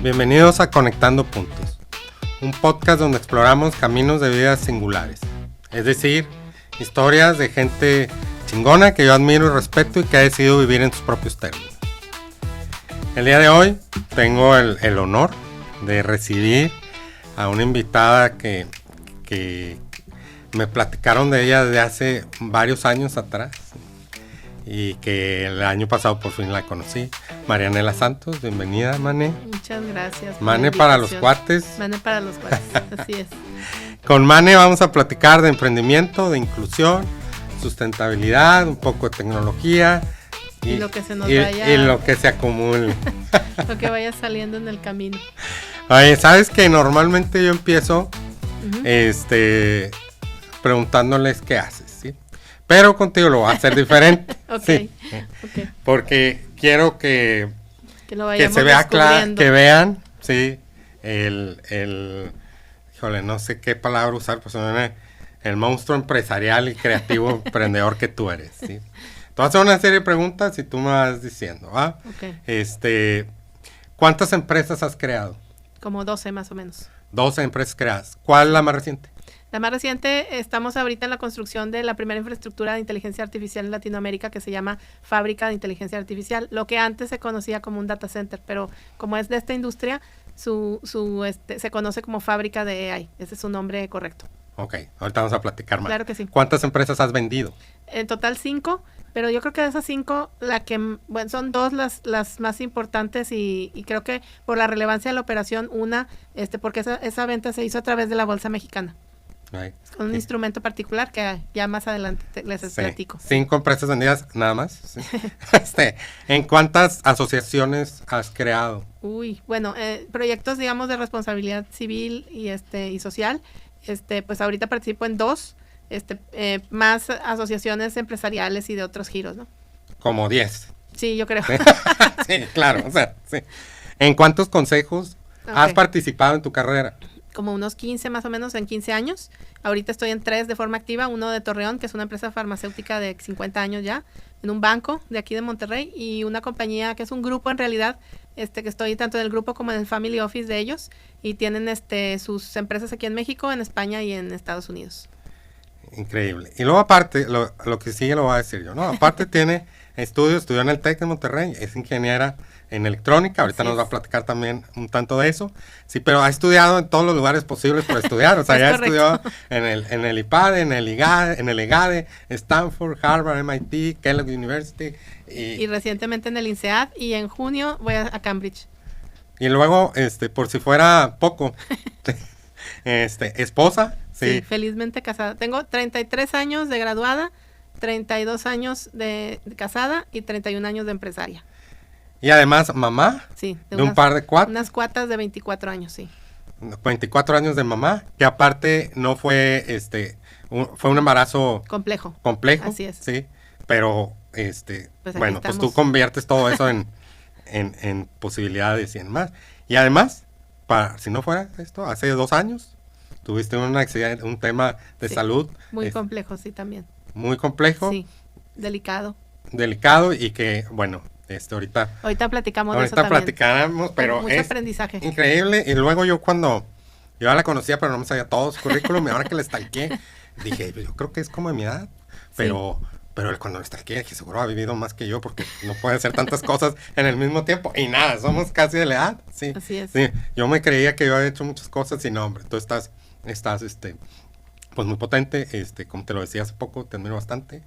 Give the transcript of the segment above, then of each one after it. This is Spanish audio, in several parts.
Bienvenidos a Conectando Puntos, un podcast donde exploramos caminos de vida singulares, es decir, historias de gente chingona que yo admiro y respeto y que ha decidido vivir en sus propios términos. El día de hoy tengo el honor de recibir a una invitada que me platicaron de ella desde hace varios años atrás y que el año pasado por fin la conocí. Marianela Santos, bienvenida, Mane. Muchas gracias. Mane para los cuates. Mane para los cuates, así es. Con Mane vamos a platicar de emprendimiento, de inclusión, sustentabilidad, un poco de tecnología y lo que se nos vaya, y lo que se acumule. Lo que vaya saliendo en el camino. Oye, sabes que normalmente yo empiezo preguntándoles qué haces, ¿sí? Pero contigo lo voy a hacer diferente. Okay. Sí. Okay. Porque quiero que lo vayamos se vea claro, que vean, sí, híjole, no sé qué palabra usar, pues el monstruo empresarial y creativo emprendedor que tú eres, ¿sí? Te voy a hacer una serie de preguntas y tú me vas diciendo, ¿va? Okay. ¿Cuántas empresas has creado? Como 12 más o menos. 12 empresas creadas. ¿Cuál es la más reciente? La más reciente, estamos ahorita en la construcción de la primera infraestructura de inteligencia artificial en Latinoamérica que se llama Fábrica de Inteligencia Artificial, lo que antes se conocía como un data center, pero como es de esta industria, se conoce como Fábrica de AI. Ese es su nombre correcto. Ok, ahorita vamos a platicar más. Claro que sí. ¿Cuántas empresas has vendido? En total 5, pero yo creo que de esas 5, son 2 las más importantes y creo que por la relevancia de la operación, una, porque esa venta se hizo a través de la Bolsa Mexicana. Right. Con un instrumento particular que ya más adelante les platico. 5 empresas vendidas nada más. Sí. ¿En cuántas asociaciones has creado? Bueno, proyectos, digamos, de responsabilidad civil y social. Pues ahorita participo en 2, más asociaciones empresariales y de otros giros, ¿no? Como 10. Sí, yo creo. Sí, claro, o sea, sí. ¿En cuántos consejos has participado en tu carrera? Como unos 15 más o menos, en 15 años. Ahorita estoy en 3 de forma activa, uno de Torreón, que es una empresa farmacéutica de 50 años ya, en un banco de aquí de Monterrey, y una compañía que es un grupo en realidad, que estoy tanto en el grupo como en el family office de ellos, y tienen sus empresas aquí en México, en España y en Estados Unidos. Increíble. Y luego aparte, lo que sigue lo voy a decir yo, ¿no? Aparte estudió en el TEC de Monterrey, es ingeniera en electrónica, ahorita nos va a platicar también un tanto de eso, sí, pero ha estudiado en todos los lugares posibles para estudiar, o sea, ya estudió en el IPADE, en el EGADE, Stanford, Harvard, MIT, Kellogg University. Y recientemente en el INSEAD, y en junio voy a Cambridge. Y luego, por si fuera poco, esposa. Sí, felizmente casada. Tengo 33 años de graduada, 32 años de casada y 31 años de empresaria. Y además mamá, sí, de un par de cuatas. Unas cuatas de 24 años, sí. 24 años de mamá, que aparte no fue, fue un embarazo complejo. Así es. Sí, pero, pues bueno, pues tú conviertes todo eso en posibilidades y en más. Y además, si no fuera esto, hace 2 años tuviste un accidente, un tema de salud. Muy complejo, sí, también. Muy complejo. Sí, delicado Y que, bueno, ahorita platicamos de eso también. Ahorita platicamos, pero mucho aprendizaje. Increíble. Y luego yo ya la conocía, pero no me sabía todo su currículum, y ahora que la stalkeé, dije, yo creo que es como de mi edad, pero cuando la stalkeé, dije, seguro ha vivido más que yo, porque no puede hacer tantas cosas en el mismo tiempo, y nada, somos casi de la edad, sí. Así es. Sí, yo me creía que yo había hecho muchas cosas, y no, hombre, tú estás pues muy potente, como te lo decía hace poco, te admiro bastante,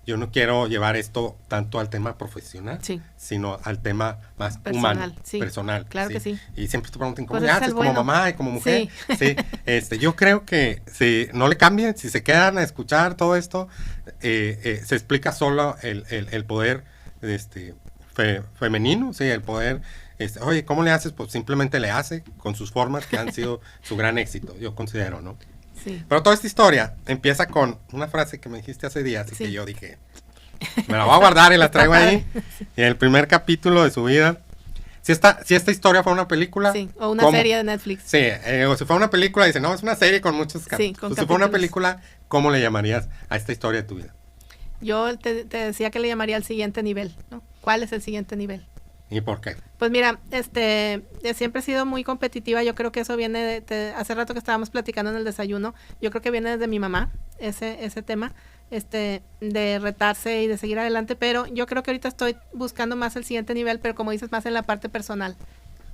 yo no quiero llevar esto tanto al tema profesional, sino al tema más humano, personal. Claro que sí. Y siempre te preguntan, ¿cómo le haces como mamá y como mujer? Sí. Yo creo que si no le cambien, si se quedan a escuchar todo esto, se explica solo el poder femenino, sí, el poder. Oye, ¿cómo le haces? Pues simplemente le hace con sus formas que han sido su gran éxito, yo considero, ¿no? Sí. Pero toda esta historia empieza con una frase que me dijiste hace días y que yo dije, me la voy a guardar y la traigo ahí. Y el primer capítulo de su vida. Si esta historia fue una película. Sí, o una serie de Netflix. Sí, o si fue una película, dice, no, es una serie con muchos capítulos. Si fue una película, ¿cómo le llamarías a esta historia de tu vida? Yo te decía que le llamaría el siguiente nivel, ¿no? ¿Cuál es el siguiente nivel? ¿Y por qué? Pues mira, siempre he sido muy competitiva. Yo creo que eso viene hace rato que estábamos platicando en el desayuno. Yo creo que viene desde mi mamá, ese tema, de retarse y de seguir adelante. Pero yo creo que ahorita estoy buscando más el siguiente nivel, pero como dices, más en la parte personal.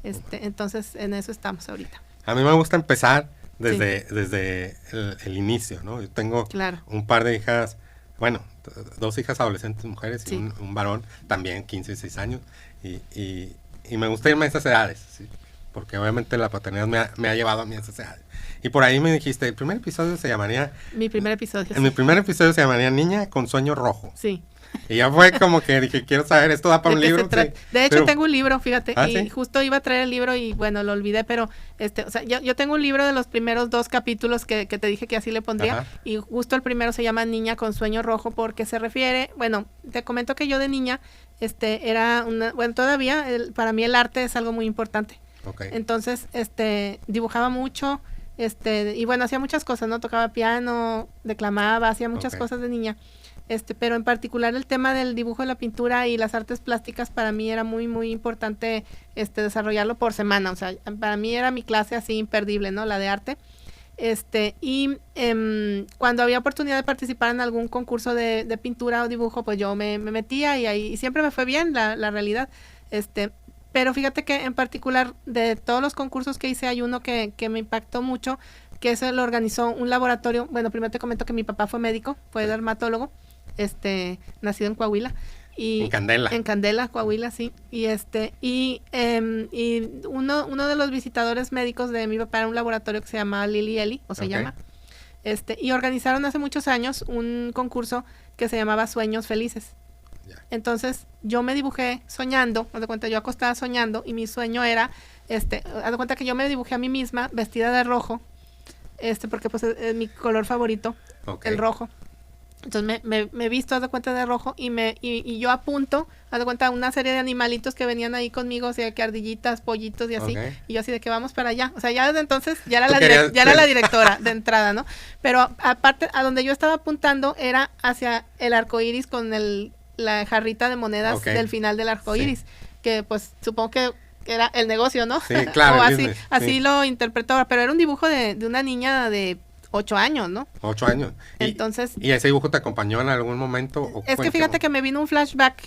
Entonces, en eso estamos ahorita. A mí me gusta empezar desde el inicio, ¿no? Yo tengo un par de hijas, bueno, 2 hijas adolescentes mujeres y un varón, también 15 y 6 años. Y me gusta irme a esas edades, ¿sí? Porque obviamente la paternidad me ha llevado a mí a esas edades. Y por ahí me dijiste, el primer episodio se llamaría... Mi primer episodio. Mi primer episodio se llamaría Niña con sueño rojo. Sí. Y ya fue como que dije, quiero saber, esto da para un libro. Sí, de hecho, tengo un libro, fíjate, y ¿sí? Justo iba a traer el libro y bueno, lo olvidé, pero o sea, yo tengo un libro de los primeros 2 capítulos que te dije que así le pondría. Ajá. Y justo el primero se llama Niña con sueño rojo porque se refiere, bueno, te comento que yo de niña, era bueno, todavía para mí el arte es algo muy importante. Okay. Entonces, dibujaba mucho, y bueno, hacía muchas cosas, ¿no? Tocaba piano, declamaba, hacía muchas cosas de niña. Pero en particular el tema del dibujo, la pintura y las artes plásticas para mí era muy, muy importante desarrollarlo por semana. O sea, para mí era mi clase así imperdible, ¿no? La de arte. Cuando había oportunidad de participar en algún concurso de pintura o dibujo, pues yo me metía y ahí siempre me fue bien la realidad. Pero fíjate que en particular de todos los concursos que hice hay uno que me impactó mucho, que eso lo organizó un laboratorio. Bueno, primero te comento que mi papá fue médico, fue dermatólogo. Nacido en Coahuila y en Candela, Coahuila, sí, y uno de los visitadores médicos de mi papá era un laboratorio que se llamaba Lili Eli, o se llama, y organizaron hace muchos años un concurso que se llamaba Sueños Felices. Entonces yo me dibujé soñando, haz de cuenta, yo acostada soñando y mi sueño era, haz de cuenta que yo me dibujé a mí misma vestida de rojo, porque pues es mi color favorito, el rojo. Entonces me visto, haz de cuenta, de rojo y yo apunto, haz de cuenta, una serie de animalitos que venían ahí conmigo, o sea, que ardillitas, pollitos y así, y yo así de que vamos para allá. O sea, ya desde entonces ya era la directora de entrada, ¿no? Pero aparte, a donde yo estaba apuntando era hacia el arco iris con la jarrita de monedas del final del arco iris, que pues supongo que era el negocio, ¿no? Sí, claro. O así lo interpretó, pero era un dibujo de una niña de 8 años, ¿no? 8 años. Entonces, ¿Y ese dibujo te acompañó en algún momento? Es que fíjate que me vino un flashback,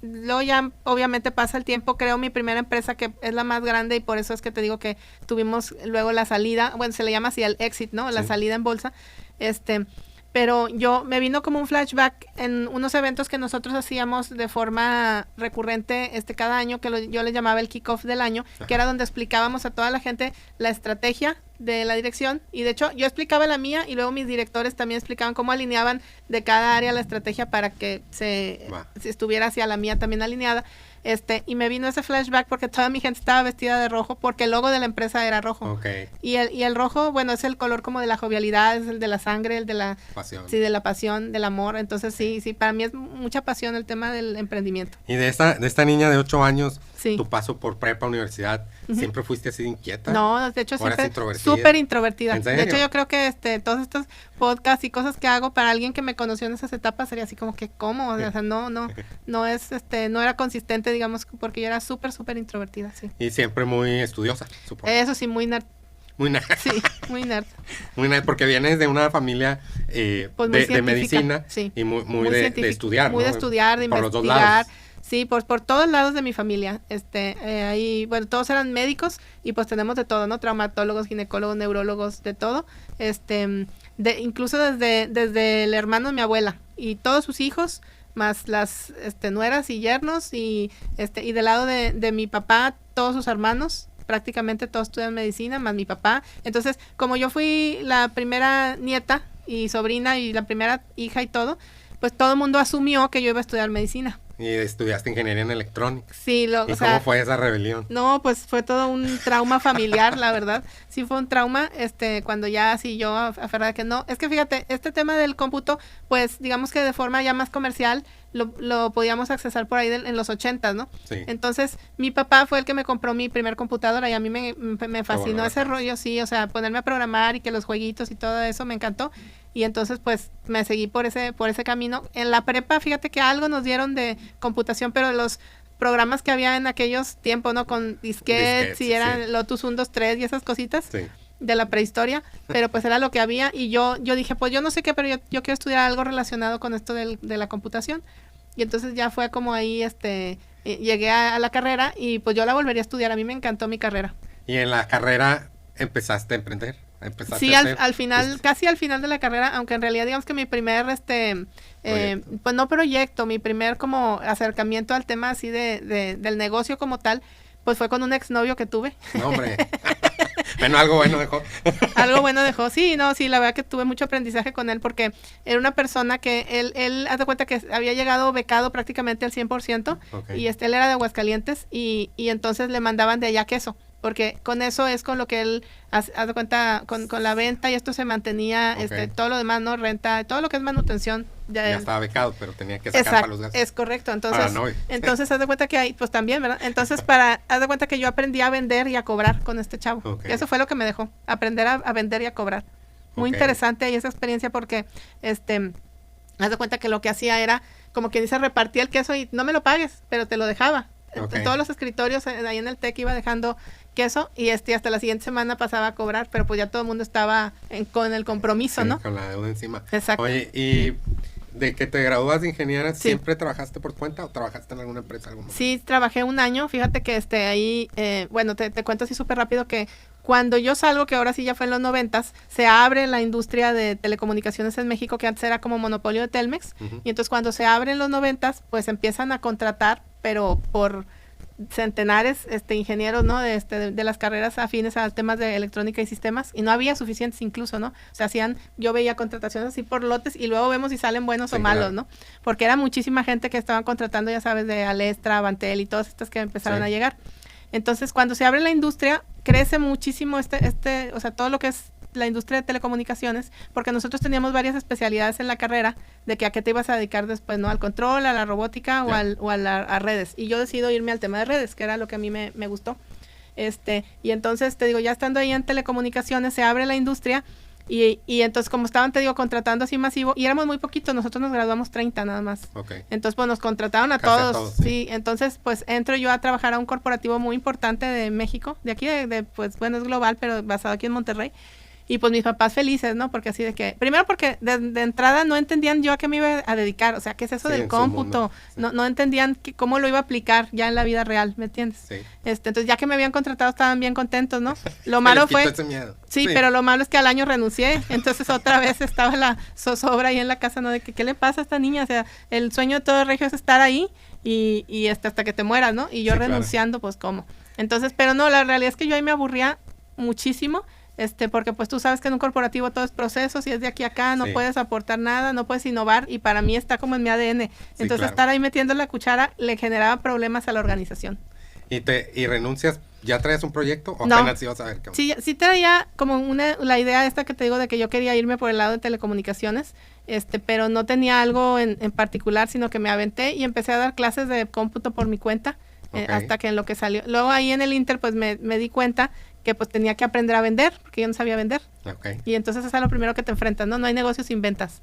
luego ya obviamente pasa el tiempo, creo mi primera empresa que es la más grande y por eso es que te digo que tuvimos luego la salida, bueno, se le llama así el exit, ¿no? La salida en bolsa, pero me vino como un flashback en unos eventos que nosotros hacíamos de forma recurrente cada año, que yo le llamaba el kickoff del año, que era donde explicábamos a toda la gente la estrategia de la dirección, y de hecho yo explicaba la mía y luego mis directores también explicaban cómo alineaban de cada área la estrategia para que si estuviera hacia la mía también alineada. Y me vino ese flashback porque toda mi gente estaba vestida de rojo porque el logo de la empresa era rojo. Y el rojo, bueno, es el color como de la jovialidad, es el de la sangre, el de la pasión. Sí, de la pasión, del amor. Entonces sí, para mí es mucha pasión el tema del emprendimiento. Y de esta niña de 8 años, tu paso por prepa, universidad, ¿siempre fuiste así de inquieta? No, de hecho siempre súper introvertida. ¿En serio? De hecho yo creo que todos estos podcasts y cosas que hago para alguien que me conoció en esas etapas sería así como que ¿cómo? O sea, no es no era consistente, digamos, porque yo era súper introvertida, sí. Y siempre muy estudiosa, supongo. Eso sí, muy nerd. Muy nerd. Sí, muy nerd. Muy nerd, porque vienes de una familia pues de medicina, sí. Y muy de estudiar, muy ¿no? de estudiar, de por investigar. Los 2 lados. Sí, por todos lados de mi familia. Ahí, bueno, todos eran médicos y pues tenemos de todo, ¿no? Traumatólogos, ginecólogos, neurólogos, de todo. Incluso desde el hermano de mi abuela y todos sus hijos, más las nueras y yernos y del lado de mi papá, todos sus hermanos, prácticamente todos estudian medicina, más mi papá. Entonces, como yo fui la primera nieta y sobrina y la primera hija y todo, pues todo el mundo asumió que yo iba a estudiar medicina. Y estudiaste ingeniería en electrónica. Sí, ¿Y cómo fue esa rebelión? No, pues fue todo un trauma familiar, la verdad. Sí fue un trauma, cuando ya así yo aferrada que no. Es que fíjate, este tema del cómputo, pues digamos que de forma ya más comercial, lo podíamos accesar por ahí en los 80s, ¿no? Sí. Entonces, mi papá fue el que me compró mi primer computadora y a mí me fascinó ese rollo, sí, o sea, ponerme a programar y que los jueguitos y todo eso me encantó. Y entonces, pues, me seguí por ese camino. En la prepa, fíjate que algo nos dieron de computación, pero programas que había en aquellos tiempos, ¿no? Con disquetes y eran sí. Lotus 1, 2, 3 y esas cositas. Sí. De la prehistoria, pero pues era lo que había y yo dije, pues yo no sé qué, pero yo quiero estudiar algo relacionado con esto de la computación. Y entonces ya fue como ahí, llegué a la carrera y pues yo la volvería a estudiar. A mí me encantó mi carrera. ¿Y en la carrera empezaste a emprender? Sí, al final, casi al final de la carrera, aunque en realidad digamos que mi primer, pues no proyecto, mi primer como acercamiento al tema así del negocio como tal, pues fue con un exnovio que tuve. No, hombre. Bueno, algo bueno dejó. Algo bueno dejó, sí, no, sí, la verdad que tuve mucho aprendizaje con él porque era una persona que él haz de cuenta que había llegado becado prácticamente al 100%, okay. Y él era de Aguascalientes y entonces le mandaban de allá queso, porque con eso es con lo que él, haz de cuenta, con la venta y esto se mantenía, okay. Todo lo demás, ¿no? Renta, todo lo que es manutención. Ya estaba becado, pero tenía que sacar para los gastos. Es correcto, entonces haz de cuenta que hay, pues también, ¿verdad? Entonces haz de cuenta que yo aprendí a vender y a cobrar con este chavo. Okay. Eso fue lo que me dejó, aprender a vender y a cobrar. Muy interesante ahí esa experiencia porque, haz de cuenta que lo que hacía era, como que dice, repartía el queso y no me lo pagues, pero te lo dejaba. Okay. En todos los escritorios, ahí en el TEC iba dejando queso y hasta la siguiente semana pasaba a cobrar, pero pues ya todo el mundo estaba con el compromiso, sí, ¿no? Con la deuda encima. Exacto. Oye, y de que te gradúas de ingeniera, sí. ¿siempre trabajaste por cuenta o trabajaste en alguna empresa? Sí, trabajé un año, fíjate que ahí, bueno, te cuento así súper rápido que cuando yo salgo, que ahora sí ya fue en los 90s, se abre la industria de telecomunicaciones en México, que antes era como monopolio de Telmex, y entonces cuando se abre en los 90s, pues empiezan a contratar, pero por centenares ingenieros, ¿no? De las carreras afines a temas de electrónica y sistemas, y no había suficientes incluso, ¿no? O sea, yo veía contrataciones así por lotes y luego vemos si salen buenos o malos, claro. ¿no? Porque era muchísima gente que estaban contratando, ya sabes, de Alestra, Avantel y todas estas que empezaron a llegar. Entonces, cuando se abre la industria, crece muchísimo o sea, todo lo que es la industria de telecomunicaciones, porque nosotros teníamos varias especialidades en la carrera de que a qué te ibas a dedicar después, ¿no? Al control, a la robótica o a redes. Y yo decido irme al tema de redes, que era lo que a mí me gustó. Y entonces, te digo, ya estando ahí en telecomunicaciones, se abre la industria y entonces, como estaban, te digo, contratando así masivo, y éramos muy poquitos, nosotros nos graduamos 30 nada más. Okay. Entonces, pues nos contrataron a todos. Sí, entonces, pues entro yo a trabajar a un corporativo muy importante de México, de aquí, pues bueno, es global, pero basado aquí en Monterrey. Y pues mis papás felices, ¿no? Porque así de que, primero porque de entrada no entendían yo a qué me iba a dedicar, o sea, qué es eso del cómputo, no entendían cómo lo iba a aplicar ya en la vida real, ¿me entiendes? Sí. Entonces ya que me habían contratado estaban bien contentos, ¿no? Lo malo fue, sí, pero lo malo es que al año renuncié, entonces otra vez estaba la zozobra ahí en la casa, ¿no? De que, ¿qué le pasa a esta niña? O sea, el sueño de todo regio es estar ahí y hasta que te mueras, ¿no? Y yo renunciando, pues, ¿cómo? Entonces, pero no, la realidad es que yo ahí me aburría muchísimo, porque pues tú sabes que en un corporativo todo es procesos y es de aquí a acá, no puedes aportar nada, no puedes innovar y para mí está como en mi ADN. Entonces estar ahí metiendo la cuchara le generaba problemas a la organización. ¿Y renuncias? ¿Ya traes un proyecto o apenas ibas a ver qué? Sí traía como la idea esta que te digo de que yo quería irme por el lado de telecomunicaciones, pero no tenía algo en particular, sino que me aventé y empecé a dar clases de cómputo por mi cuenta, hasta que en lo que salió. Luego ahí en el Inter pues me di cuenta que pues tenía que aprender a vender, porque yo no sabía vender. Y entonces eso es lo primero que te enfrentas, ¿no? No hay negocios sin ventas.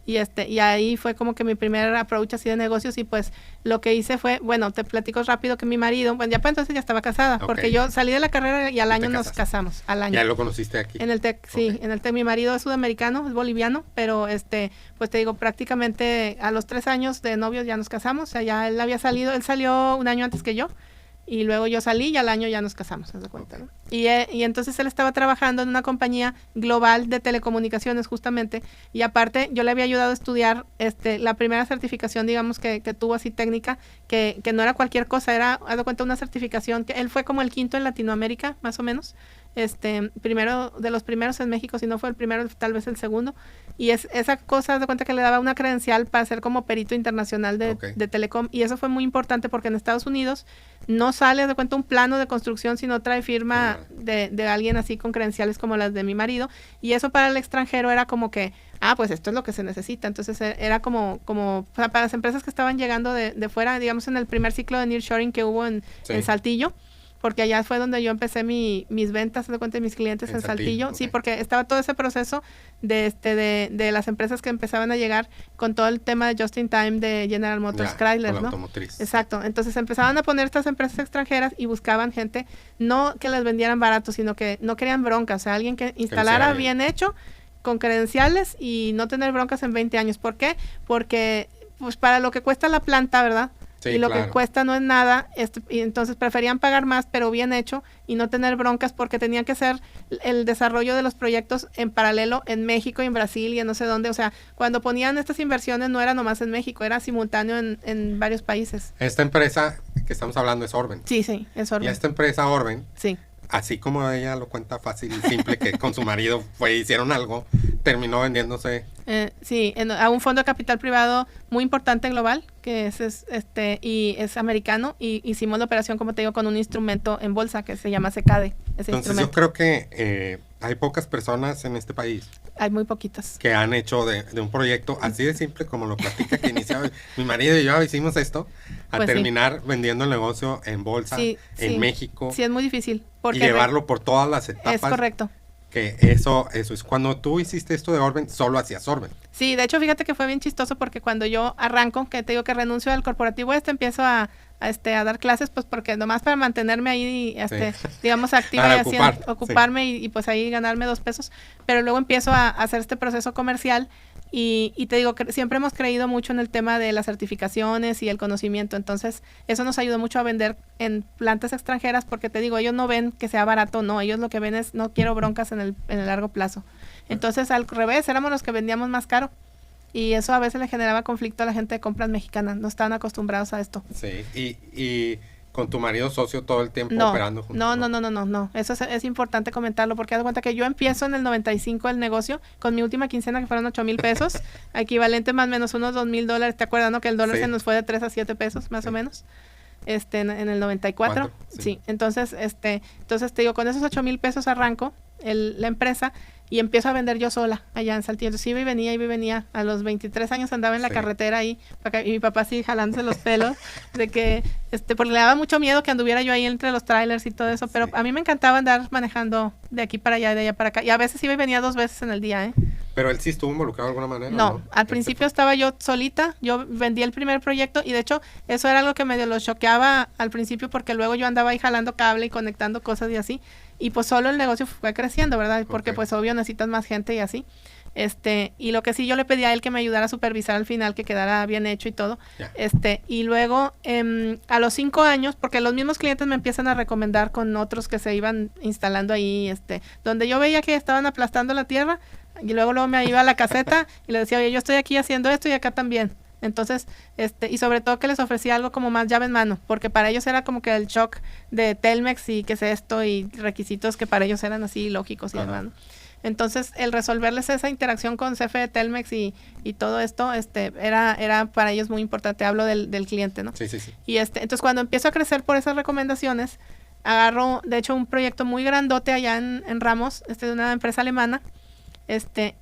Y ahí fue como que mi primer approach así de negocios y pues lo que hice fue, bueno, te platico rápido que mi marido, pues ya para entonces ya estaba casada, porque yo salí de la carrera y al año nos casamos, al año. ¿Ya lo conociste aquí? En el TEC, sí, en el TEC. Mi marido es sudamericano, es boliviano, pero pues te digo, prácticamente a los 3 años de novios ya nos casamos, o sea, ya él salió un año antes que yo. Y luego yo salí y al año ya nos casamos, ¿se da cuenta? ¿No? Y entonces él estaba trabajando en una compañía global de telecomunicaciones justamente, y aparte yo le había ayudado a estudiar la primera certificación, digamos, que tuvo así técnica, que no era cualquier cosa, era, haz de cuenta, una certificación que él fue como el quinto en Latinoamérica, más o menos, primero de los primeros en México, si no fue el primero, tal vez el segundo, y esa cosa, haz de cuenta que le daba una credencial para ser como perito internacional de telecom, y eso fue muy importante porque en Estados Unidos no sale, de cuenta, un plano de construcción si no trae firma de alguien así con credenciales como las de mi marido, y eso para el extranjero era como que, pues esto es lo que se necesita. Entonces era como o sea, para las empresas que estaban llegando de fuera, digamos en el primer ciclo de nearshoring que hubo en Saltillo, porque allá fue donde yo empecé mis ventas, de cuenta de mis clientes en Saltillo. Okay. Sí, porque estaba todo ese proceso de las empresas que empezaban a llegar con todo el tema de Just in Time de General Motors, Chrysler, ¿no? Automotriz. Exacto. Entonces empezaban a poner estas empresas extranjeras y buscaban gente, no que les vendieran barato, sino que no querían broncas, o sea, alguien que instalara bien hecho, con credenciales y no tener broncas en 20 años. ¿Por qué? Porque pues para lo que cuesta la planta, ¿verdad? Sí, y lo que cuesta no es nada, y entonces preferían pagar más, pero bien hecho, y no tener broncas porque tenían que hacer el desarrollo de los proyectos en paralelo en México y en Brasil y en no sé dónde. O sea, cuando ponían estas inversiones no era nomás en México, era simultáneo en varios países. Esta empresa que estamos hablando es Orben. Sí, es Orben. Y esta empresa Orben, sí, así como ella lo cuenta fácil y simple, que con su marido hicieron algo, terminó vendiéndose. Sí, a un fondo de capital privado muy importante global, que es americano, y hicimos la operación, como te digo, con un instrumento en bolsa que se llama CECADE. Entonces yo creo que hay pocas personas en este país. Hay muy poquitas. Que han hecho de un proyecto así de simple como lo platica que inició mi marido y yo hicimos esto, a pues terminar vendiendo el negocio en bolsa, en México. Sí, es muy difícil. Y llevarlo por todas las etapas. Es correcto. Que eso es. Cuando tú hiciste esto de Orben, solo hacías Orben. Sí, de hecho, fíjate que fue bien chistoso porque cuando yo arranco, que te digo que renuncio al corporativo empiezo a dar clases, pues porque nomás para mantenerme ahí, digamos, activa y ocuparme y pues ahí ganarme 2 pesos, pero luego empiezo a hacer este proceso comercial y te digo que siempre hemos creído mucho en el tema de las certificaciones y el conocimiento, entonces eso nos ayudó mucho a vender en plantas extranjeras porque te digo, ellos no ven que sea barato, no, ellos lo que ven es no quiero broncas en el largo plazo. Entonces al revés, éramos los que vendíamos más caro. Y eso a veces le generaba conflicto a la gente de compras mexicanas. No estaban acostumbrados a esto. Sí, y con tu marido socio todo el tiempo operando juntos. No. Eso es importante comentarlo porque haz de cuenta que yo empiezo en el 95 el negocio con mi última quincena que fueron 8,000 pesos, equivalente más o menos unos $2,000. ¿Te acuerdas, no? Que el dólar se nos fue de 3 a 7 pesos más o menos. En el 94. Sí. Entonces te digo, con esos 8,000 pesos arranco la empresa y empiezo a vender yo sola allá en Saltillo. Entonces iba y venía. A los 23 años andaba en la carretera ahí, y mi papá así jalándose los pelos, de que, porque le daba mucho miedo que anduviera yo ahí entre los trailers y todo eso, pero a mí me encantaba andar manejando de aquí para allá, de allá para acá, y a veces iba y venía 2 veces en el día, Pero él sí estuvo involucrado de alguna manera. No, al principio estaba yo solita, yo vendí el primer proyecto y de hecho eso era algo que medio lo choqueaba al principio porque luego yo andaba ahí jalando cable y conectando cosas y así, y pues solo el negocio fue creciendo, ¿verdad? Porque pues obvio necesitas más gente y así. Y lo que sí yo le pedí a él que me ayudara a supervisar al final, que quedara bien hecho y todo. Y luego a los 5 años, porque los mismos clientes me empiezan a recomendar con otros que se iban instalando ahí, donde yo veía que estaban aplastando la tierra, y luego me iba a la caseta y le decía, oye, yo estoy aquí haciendo esto y acá también. Entonces, y sobre todo que les ofrecía algo como más llave en mano, porque para ellos era como que el shock de Telmex y qué es esto y requisitos que para ellos eran así lógicos y demás, ¿no? Entonces, el resolverles esa interacción con CFE, Telmex y todo esto, era para ellos muy importante. Hablo del cliente, ¿no? Sí. Y entonces cuando empiezo a crecer por esas recomendaciones, agarro, de hecho, un proyecto muy grandote allá en Ramos, de una empresa alemana,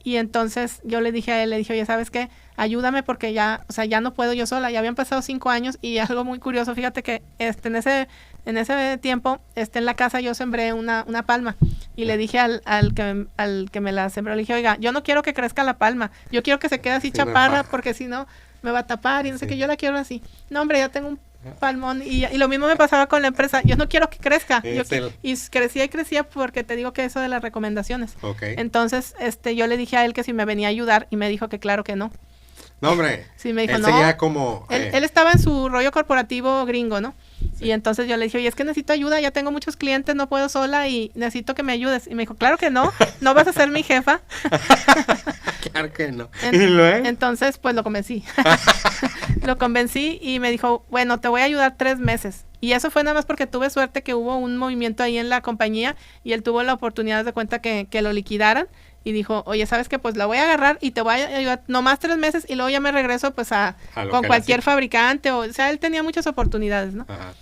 y entonces yo le dije a él, oye, ¿sabes qué? Ayúdame porque ya no puedo yo sola, ya habían pasado 5 años y algo muy curioso, fíjate que en ese tiempo, en la casa yo sembré una palma y le dije al que me la sembró, le dije, oiga, yo no quiero que crezca la palma, yo quiero que se quede así chaparra porque si no me va a tapar y no sé qué, yo la quiero así. No, hombre, ya tengo un palmón y lo mismo me pasaba con la empresa, yo no quiero que crezca y crecía porque te digo que eso de las recomendaciones. Entonces yo le dije a él que si me venía a ayudar y me dijo que claro que no. No, hombre. Sí, me dijo, él no. Seguía como, él estaba en su rollo corporativo gringo, ¿no? Sí. Y entonces yo le dije, oye, es que necesito ayuda, ya tengo muchos clientes, no puedo sola y necesito que me ayudes. Y me dijo, claro que no vas a ser mi jefa. Claro que no. Entonces, pues lo convencí. Lo convencí y me dijo, bueno, te voy a ayudar 3 meses. Y eso fue nada más porque tuve suerte que hubo un movimiento ahí en la compañía y él tuvo la oportunidad de cuenta que lo liquidaran. Y dijo, oye, ¿sabes qué? Pues la voy a agarrar y te voy a ayudar nomás 3 meses y luego ya me regreso pues con cualquier fabricante. O sea, él tenía muchas oportunidades, ¿no? Ajá.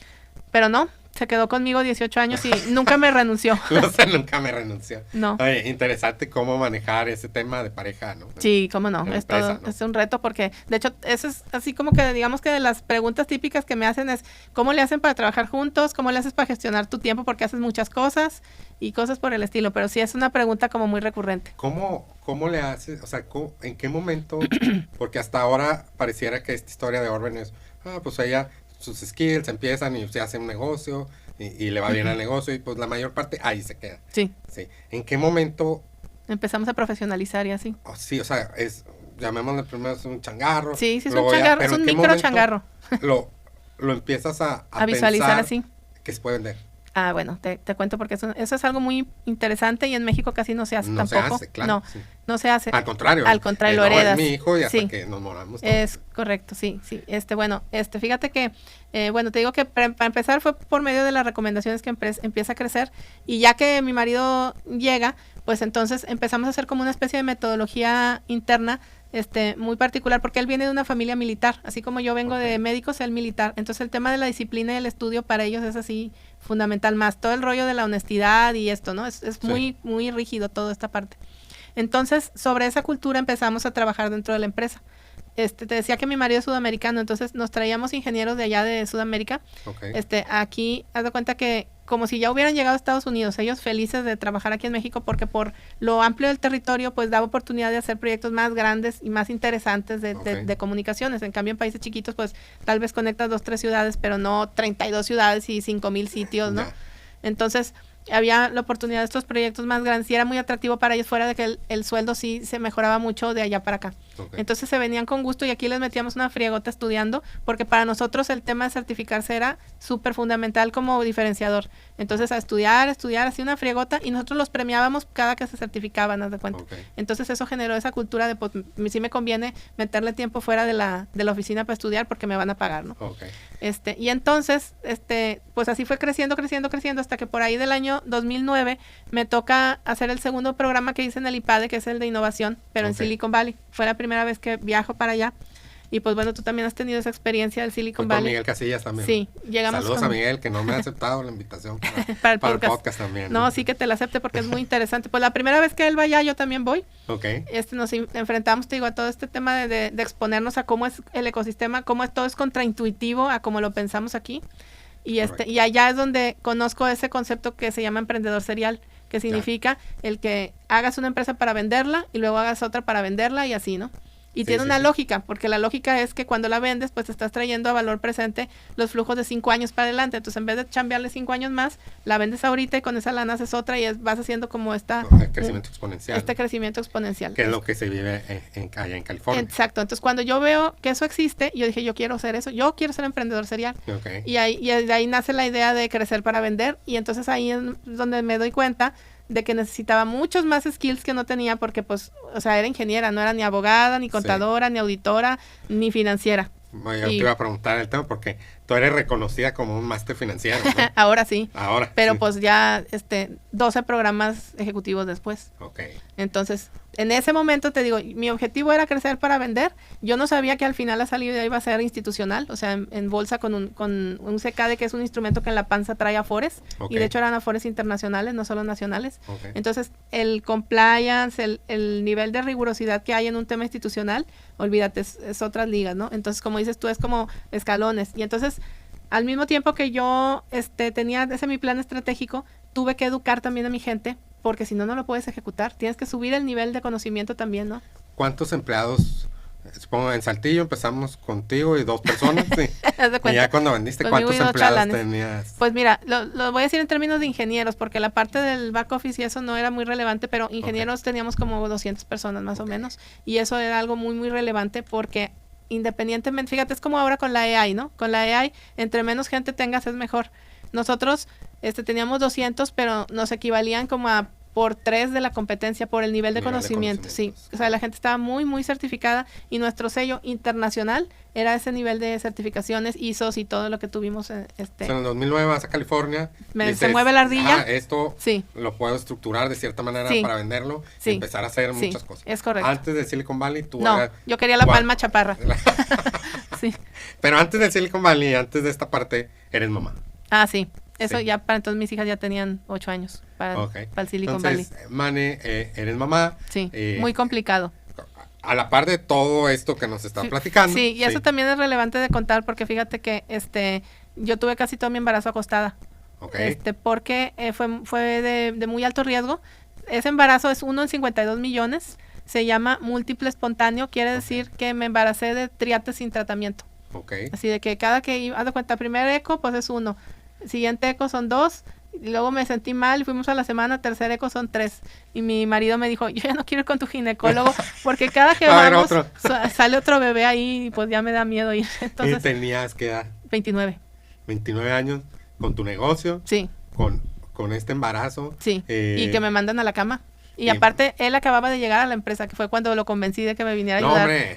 Pero no, se quedó conmigo 18 años y nunca me renunció. No sé, nunca me renunció. No. Oye, interesante cómo manejar ese tema de pareja, ¿no? Sí, cómo no, es empresa, todo, ¿no? es un reto porque, de hecho, eso es así como que, digamos que de las preguntas típicas que me hacen es, ¿cómo le hacen para trabajar juntos? ¿Cómo le haces para gestionar tu tiempo? Porque haces muchas cosas y cosas por el estilo, pero sí es una pregunta como muy recurrente. ¿Cómo le haces? O sea, ¿en qué momento? Porque hasta ahora pareciera que esta historia de Orben es, pues ella, sus skills empiezan y se hace un negocio y le va bien al negocio y pues la mayor parte ahí se queda. Sí. Sí. ¿En qué momento? Empezamos a profesionalizar y así. Sí, o sea, llamémosle primero es un changarro. Sí, sí, es luego un changarro, pero es un ¿en qué micro momento changarro. Lo empiezas a visualizar pensar así. que se puede vender. Bueno, te cuento porque eso es algo muy interesante y en México casi no se hace No tampoco. se hace, claro. No, Sí. no se hace. Al contrario. Lo heredas. Es mi hijo y hasta Sí. que nos moramos todos. Es correcto, sí. Fíjate que, te digo que para empezar fue por medio de las recomendaciones que empieza a crecer y ya que mi marido llega, pues entonces empezamos a hacer como una especie de metodología interna muy particular porque él viene de una familia militar, así como yo vengo de médicos, él militar, entonces el tema de la disciplina y el estudio para ellos es así fundamental, más todo el rollo de la honestidad y esto, ¿no? Es muy, muy rígido toda esta parte. Entonces, sobre esa cultura empezamos a trabajar dentro de la empresa. Te decía que mi marido es sudamericano, entonces nos traíamos ingenieros de allá de Sudamérica. Okay. Aquí, haz de cuenta que como si ya hubieran llegado a Estados Unidos, ellos felices de trabajar aquí en México porque por lo amplio del territorio, pues daba oportunidad de hacer proyectos más grandes y más interesantes de comunicaciones. En cambio, en países chiquitos, pues tal vez conectas 2, 3 ciudades, pero no 32 ciudades y 5,000 sitios, ¿no? Entonces, había la oportunidad de estos proyectos más grandes y era muy atractivo para ellos, fuera de que el sueldo sí se mejoraba mucho de allá para acá. Entonces se venían con gusto y aquí les metíamos una friegota estudiando, porque para nosotros el tema de certificarse era súper fundamental como diferenciador. Entonces a estudiar, así una friegota, y nosotros los premiábamos cada que se certificaban, haz de cuenta. Entonces eso generó esa cultura de, pues, sí me conviene meterle tiempo fuera de la oficina para estudiar porque me van a pagar, ¿no? Y entonces, pues así fue creciendo, hasta que por ahí del año 2009 me toca hacer el segundo programa que hice en el IPADE, que es el de innovación, pero en Silicon Valley. Fue la primera vez que viajo para allá. Y pues bueno, tú también has tenido esa experiencia del Silicon Valley. Con Miguel Casillas también. Sí, llegamos. Saludos a Miguel, que no me ha aceptado la invitación para el podcast también. No, sí que te la acepte porque es muy interesante. Pues la primera vez que él va allá, yo también voy. Nos enfrentamos, te digo, a todo este tema de exponernos a cómo es el ecosistema, cómo todo es contraintuitivo a cómo lo pensamos aquí. Y y allá es donde conozco ese concepto que se llama emprendedor serial, que significa el que hagas una empresa para venderla y luego hagas otra para venderla y así, ¿no? Y tiene una lógica, porque la lógica es que cuando la vendes, pues estás trayendo a valor presente los flujos de 5 años para adelante. Entonces, en vez de chambearle 5 años más, la vendes ahorita y con esa lana haces otra y vas haciendo como crecimiento exponencial. Este crecimiento exponencial. Que es lo que se vive allá en California. Exacto. Entonces, cuando yo veo que eso existe, yo dije, yo quiero hacer eso. Yo quiero ser emprendedor serial. Y de ahí nace la idea de crecer para vender. Y entonces ahí es donde me doy cuenta de que necesitaba muchos más skills que no tenía porque, pues, o sea, era ingeniera, no era ni abogada, ni contadora, ni auditora, ni financiera. Yo te iba a preguntar el tema porque tú eres reconocida como un máster financiero, ¿no? Ahora sí. Pero sí. pues ya 12 programas ejecutivos después. Entonces, en ese momento te digo, mi objetivo era crecer para vender. Yo no sabía que al final la salida iba a ser institucional, o sea, en bolsa con un CKD, que es un instrumento que en la panza trae afores. Y de hecho eran afores internacionales, no solo nacionales. Entonces, el compliance, el nivel de rigurosidad que hay en un tema institucional, olvídate, es otras ligas, ¿no? Entonces, como dices tú, es como escalones. Y entonces, al mismo tiempo que yo tenía mi plan estratégico, tuve que educar también a mi gente, porque si no, no lo puedes ejecutar. Tienes que subir el nivel de conocimiento también, ¿no? ¿Cuántos empleados? Supongo en Saltillo empezamos contigo y 2 personas. Sí. Y ya cuando vendiste, conmigo ¿cuántos empleados tenías? Pues mira, lo voy a decir en términos de ingenieros, porque la parte del back office y eso no era muy relevante, pero ingenieros teníamos como 200 personas más o menos. Y eso era algo muy, muy relevante porque independientemente, fíjate, es como ahora con la AI, ¿no? Con la AI, entre menos gente tengas es mejor. Nosotros teníamos 200, pero nos equivalían como a por 3 de la competencia, por el nivel de conocimiento. Sí, o sea, la gente estaba muy, muy certificada y nuestro sello internacional era ese nivel de certificaciones, ISOs y todo lo que tuvimos. O sea, en el 2009 vas a California. Se mueve la ardilla. Esto lo puedo estructurar de cierta manera para venderlo y empezar a hacer muchas cosas. Es correcto. Antes de Silicon Valley, yo quería la palma chaparra. Sí. Pero antes de Silicon Valley, antes de esta parte, eres mamá. Sí. Eso Sí. ya para entonces mis hijas ya tenían 8 años para, Ok. para el Silicon Entonces, Valley. Mane, eres mamá. Sí, eh, muy complicado. A la par de todo esto que nos está platicando. Sí, y eso también es relevante de contar porque fíjate que yo tuve casi todo mi embarazo acostada. Ok. Porque fue de muy alto riesgo. Ese embarazo es 1 en 52 millones. Se llama múltiple espontáneo. Quiere decir que me embaracé de triates sin tratamiento. Ok. Así de que cada que iba, haz de cuenta, primer eco, pues es 1. Siguiente eco son 2. Y luego me sentí mal, fuimos a la semana, tercer eco son 3. Y mi marido me dijo, yo ya no quiero ir con tu ginecólogo porque cada que A ver, vamos otro. sale otro bebé ahí y pues ya me da miedo ir. Y Entonces, tenías que dar 29. 29 años con tu negocio, Sí, con este embarazo. sí. Y que me mandan a la cama. Y y- aparte, él acababa de llegar a la empresa, que fue cuando lo convencí de que me viniera a No, ayudar. hombre.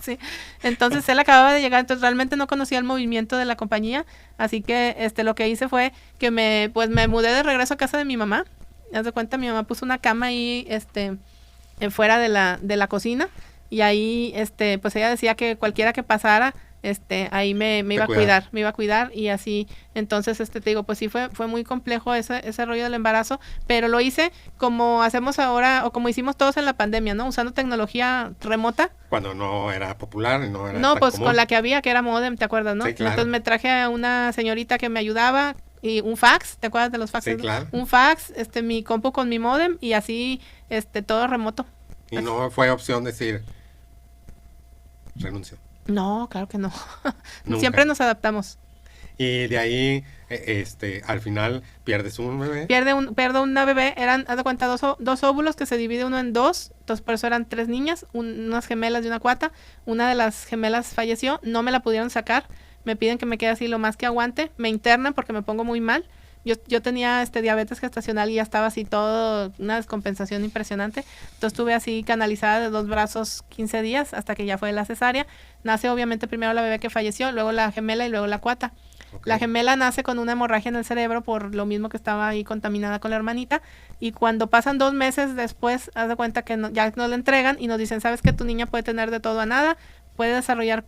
Sí. Entonces él acababa de llegar, entonces realmente no conocía el movimiento de la compañía, así que lo que hice fue que me mudé de regreso a casa de mi mamá. Haz de cuenta, mi mamá puso una cama ahí fuera de la cocina y ahí pues ella decía que cualquiera que pasara ahí me iba a cuidar, me iba a cuidar y así. Entonces te digo, pues sí fue muy complejo ese rollo del embarazo, pero lo hice como hacemos ahora o como hicimos todos en la pandemia, ¿no? Usando tecnología remota. Cuando no era popular, no era No, tan pues común. con la que había, que era modem, ¿te acuerdas, no? Sí, claro. Entonces me traje a una señorita que me ayudaba y un fax, ¿te acuerdas de los faxes? Sí, claro. Un fax, mi compu con mi modem y así, todo remoto. Y no fue opción decir, renuncio. No, claro que no. Nunca. Siempre nos adaptamos. Y de ahí, al final, pierdes un bebé. Pierdo una bebé, haz de cuenta, dos óvulos que se divide uno en 2, entonces por eso eran 3 niñas, unas gemelas y una cuata. Una de las gemelas falleció, no me la pudieron sacar, me piden que me quede así lo más que aguante, me internan porque me pongo muy mal. Yo tenía diabetes gestacional y ya estaba así todo, una descompensación impresionante. Entonces estuve así canalizada de 2 brazos 15 días hasta que ya fue la cesárea. Nace obviamente primero la bebé que falleció, luego la gemela y luego la cuata. Ok. La gemela nace con una hemorragia en el cerebro por lo mismo que estaba ahí contaminada con la hermanita. Y cuando pasan 2 meses después, haz de cuenta que ya nos la entregan y nos dicen, sabes que tu niña puede tener de todo a nada, puede desarrollar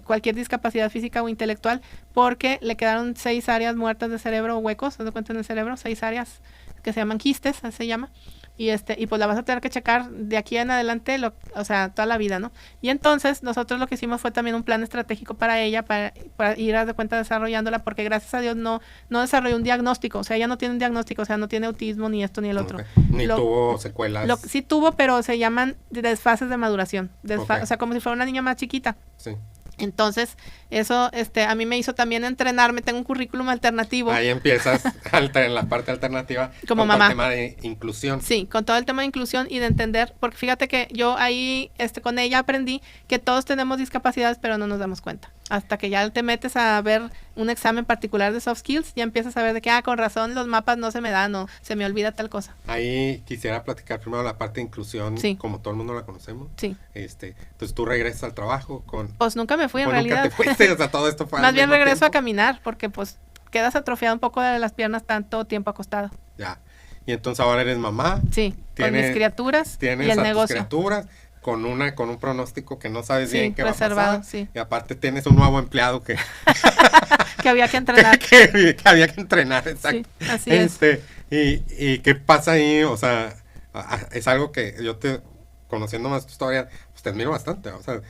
cualquier discapacidad física o intelectual porque le quedaron 6 áreas muertas de cerebro o huecos, haz de cuenta en el cerebro, 6 áreas que se llaman quistes, así se llama. Y pues la vas a tener que checar de aquí en adelante, o sea, toda la vida, ¿no? Y entonces nosotros lo que hicimos fue también un plan estratégico para ella, para ir a de cuenta desarrollándola, porque gracias a Dios no desarrolló un diagnóstico, o sea, ella no tiene un diagnóstico, o sea, no tiene autismo, ni esto, ni el otro. Ok. Ni tuvo secuelas. Sí tuvo, pero se llaman desfases de maduración, Ok. o sea, como si fuera una niña más chiquita. Sí. Entonces, eso a mí me hizo también entrenarme, tengo un currículum alternativo. Ahí empiezas en la parte alternativa. Como con mamá. el tema de inclusión. Sí, con todo el tema de inclusión y de entender, porque fíjate que yo ahí con ella aprendí que todos tenemos discapacidades, pero no nos damos cuenta. Hasta que ya te metes a ver un examen particular de soft skills, ya empiezas a ver de que, con razón los mapas no se me dan o se me olvida tal cosa. Ahí quisiera platicar primero la parte de inclusión, Sí. como todo el mundo la conocemos. Sí. Entonces tú regresas al trabajo con... Pues nunca me fui en nunca realidad. te fuiste, o sea, todo esto fue al Más bien mismo regreso a tiempo. caminar, porque pues quedas atrofiado un poco de las piernas tanto tiempo acostado. Ya. Y entonces ahora eres mamá. Sí, con mis criaturas Tienes y el a tus negocio. criaturas con un pronóstico que no sabes Sí, bien qué va a reservado, pasar. sí. Y aparte tienes un nuevo empleado que, Que había que entrenar. que había que entrenar, exacto. Sí, así es. Y qué pasa ahí, o sea, es algo que yo conociendo más tu historia, pues te admiro bastante, o sea,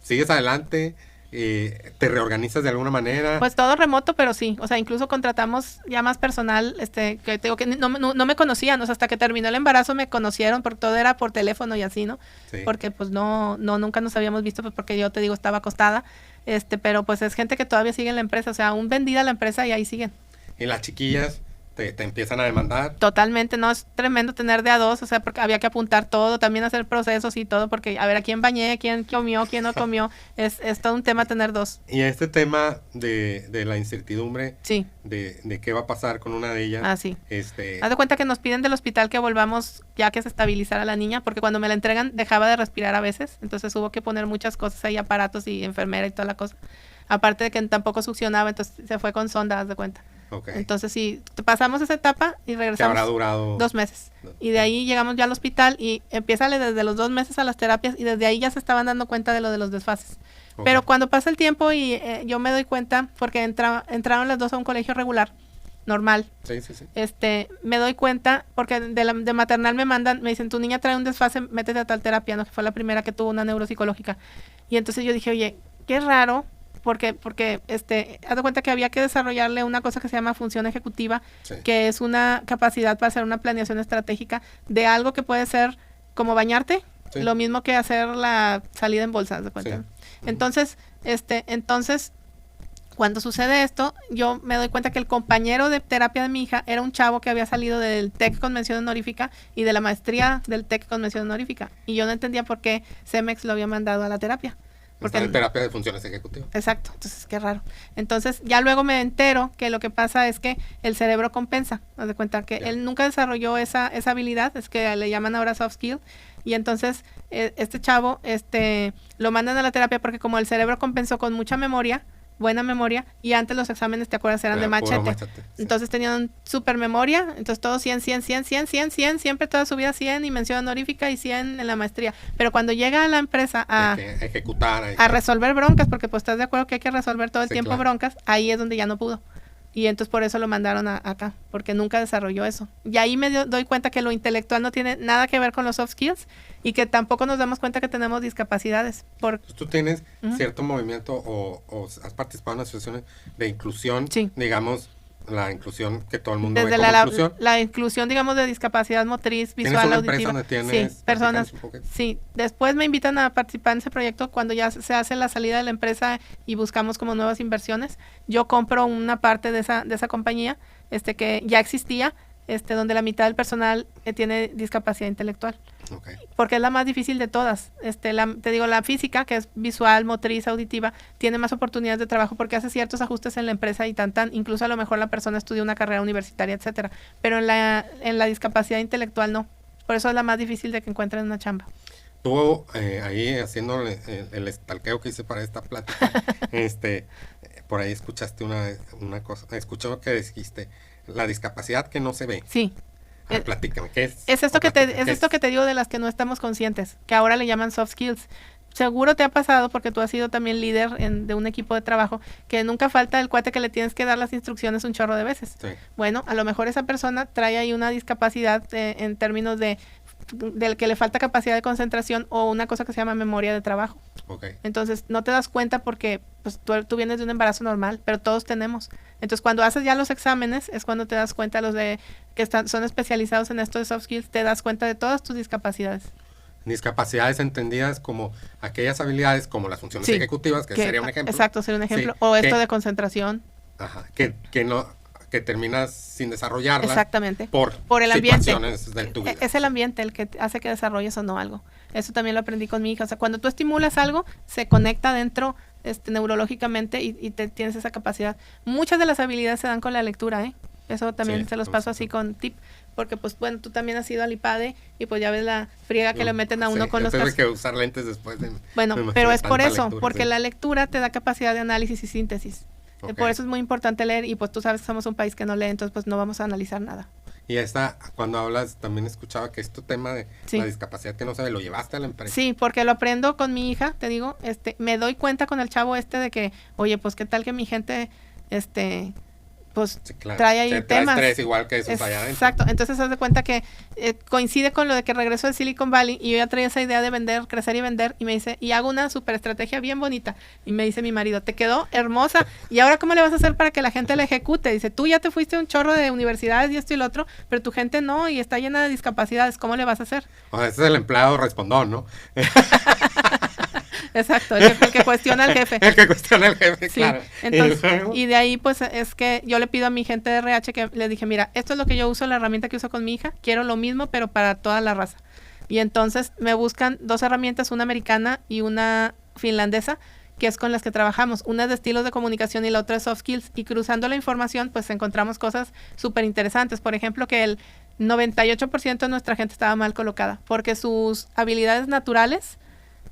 sigues adelante, te reorganizas de alguna manera. Pues todo remoto, pero sí, o sea, incluso contratamos ya más personal, que te digo que no me conocían, o sea, hasta que terminó el embarazo me conocieron, porque todo era por teléfono y así, ¿no? Sí. Porque pues nunca nos habíamos visto, pues porque yo te digo, estaba acostada, pero pues es gente que todavía sigue en la empresa, o sea, aún vendida la empresa y ahí siguen. Y las chiquillas te empiezan a demandar. Totalmente, no, es tremendo tener de a 2, o sea, porque había que apuntar todo, también hacer procesos y todo, porque a ver a quién bañé, quién comió, quién no comió, es todo un tema tener 2. Y este tema de la incertidumbre, Sí. de qué va a pasar con una de ellas. Ah, sí. Haz de cuenta que nos piden del hospital que volvamos ya que se estabilizara la niña, porque cuando me la entregan dejaba de respirar a veces, entonces hubo que poner muchas cosas ahí, aparatos y enfermera y toda la cosa. Aparte de que tampoco succionaba, entonces se fue con sonda, haz de cuenta. Okay. Entonces, sí, pasamos esa etapa y Que regresamos. habrá durado 2 meses. Y de ahí llegamos ya al hospital y empieza desde los 2 meses a las terapias y desde ahí ya se estaban dando cuenta de lo de los desfases. Okay. Pero cuando pasa el tiempo y yo me doy cuenta, porque entraron las dos a un colegio regular, normal. Sí, sí, sí. Me doy cuenta, porque de maternal me dicen, tu niña trae un desfase, métete a tal terapia, ¿no? Que fue la primera que tuvo una neuropsicológica. Y entonces yo dije, oye, qué raro, porque haz de cuenta que había que desarrollarle una cosa que se llama función ejecutiva, Sí. que es una capacidad para hacer una planeación estratégica de algo que puede ser como bañarte, Sí. lo mismo que hacer la salida en bolsa, haz de cuenta. Sí. Entonces, cuando sucede esto, yo me doy cuenta que el compañero de terapia de mi hija era un chavo que había salido del TEC con mención honorífica y de la maestría del TEC con mención honorífica. Y yo no entendía por qué CEMEX lo había mandado a la terapia. Porque en terapia de funciones ejecutivas. Exacto, entonces qué raro. Entonces ya luego me entero que lo que pasa es que el cerebro compensa. Haz de cuenta que él nunca desarrolló esa habilidad, es que le llaman ahora soft skill. Y entonces este chavo lo mandan a la terapia porque como el cerebro compensó con mucha memoria, buena memoria, y antes los exámenes, ¿te acuerdas? Eran de machete. Sí. Entonces tenían super memoria, entonces todos 100, siempre toda su vida 100 y mención honorífica y 100 en la maestría. Pero cuando llega a la empresa a ejecutar, a resolver broncas, porque pues estás de acuerdo que hay que resolver todo el tiempo claro. broncas, ahí es donde ya no pudo. Y entonces por eso lo mandaron acá, porque nunca desarrolló eso. Y ahí me doy cuenta que lo intelectual no tiene nada que ver con los soft skills y que tampoco nos damos cuenta que tenemos discapacidades. Pues tú tienes cierto movimiento o has participado en asociaciones de inclusión, sí. Digamos, la inclusión que todo el mundo desde ve como inclusión. La inclusión, digamos, de discapacidad motriz, visual, auditiva. Sí, personas. Sí, después me invitan a participar en ese proyecto cuando ya se hace la salida de la empresa y buscamos como nuevas inversiones. Yo compro una parte de esa compañía, que ya existía, donde la mitad del personal tiene discapacidad intelectual. Okay. Porque es la más difícil de todas. Te digo, la física, que es visual, motriz, auditiva, tiene más oportunidades de trabajo porque hace ciertos ajustes en la empresa y incluso a lo mejor la persona estudia una carrera universitaria, etcétera. Pero en la discapacidad intelectual no. Por eso es la más difícil de que encuentren una chamba. Tú ahí haciendo el estalqueo que hice para esta plática, por ahí escuchaste una cosa, escuché que dijiste, la discapacidad que no se ve. Sí. Platícame, ¿qué es? Es esto que te digo de las que no estamos conscientes, que ahora le llaman soft skills. Seguro te ha pasado, porque tú has sido también líder de un equipo de trabajo, que nunca falta el cuate que le tienes que dar las instrucciones un chorro de veces. Sí. Bueno, a lo mejor esa persona trae ahí una discapacidad en términos del que le falta capacidad de concentración o una cosa que se llama memoria de trabajo. Okay. Entonces no te das cuenta porque pues, tú vienes de un embarazo normal, pero todos tenemos. Entonces cuando haces ya los exámenes es cuando te das cuenta, los que son especializados en esto de soft skills, te das cuenta de todas tus discapacidades. Discapacidades entendidas como aquellas habilidades como las funciones ejecutivas, que sería un ejemplo. Exacto, sería un ejemplo. Sí, o esto de concentración. Ajá, que terminas sin desarrollarlas. Exactamente. Por el ambiente. De tu vida. Es el ambiente el que hace que desarrolles o no algo. Eso también lo aprendí con mi hija. O sea, cuando tú estimulas algo, se conecta dentro neurológicamente y tienes esa capacidad. Muchas de las habilidades se dan con la lectura, ¿eh? Eso también se los paso así con tip. Porque, pues, bueno, tú también has ido al IPADE y pues ya ves la friega que le meten a uno con los casos. Que usar lentes después de... Bueno, pero es por eso, porque la lectura te da capacidad de análisis y síntesis. Okay. Por eso es muy importante leer y pues tú sabes que somos un país que no lee, entonces pues no vamos a analizar nada. Y cuando hablas, también escuchaba que este tema de la discapacidad que no se ve, lo llevaste a la empresa. Sí, porque lo aprendo con mi hija, te digo, me doy cuenta con el chavo de que, oye, pues qué tal que mi gente, pues trae ahí temas. Trae estrés igual que esos allá adentro. Exacto, entonces haz de cuenta que coincide con lo de que regreso de Silicon Valley y yo ya traía esa idea de vender, crecer y vender, y me dice, y hago una super estrategia bien bonita, y me dice mi marido, te quedó hermosa, y ahora ¿cómo le vas a hacer para que la gente la ejecute? Dice, tú ya te fuiste a un chorro de universidades y esto y lo otro, pero tu gente no, y está llena de discapacidades, ¿cómo le vas a hacer? O sea, ese es el empleado respondón, ¿no? Exacto, el que cuestiona al jefe. El que cuestiona al jefe, sí, claro. Entonces, y de ahí pues es que yo le pido a mi gente de RH que le dije, mira, esto es lo que yo uso, la herramienta que uso con mi hija, quiero lo mismo pero para toda la raza. Y entonces me buscan 2 herramientas, una americana y una finlandesa, que es con las que trabajamos. Una es de estilos de comunicación y la otra es soft skills. Y cruzando la información pues encontramos cosas súper interesantes. Por ejemplo, que el 98% de nuestra gente estaba mal colocada porque sus habilidades naturales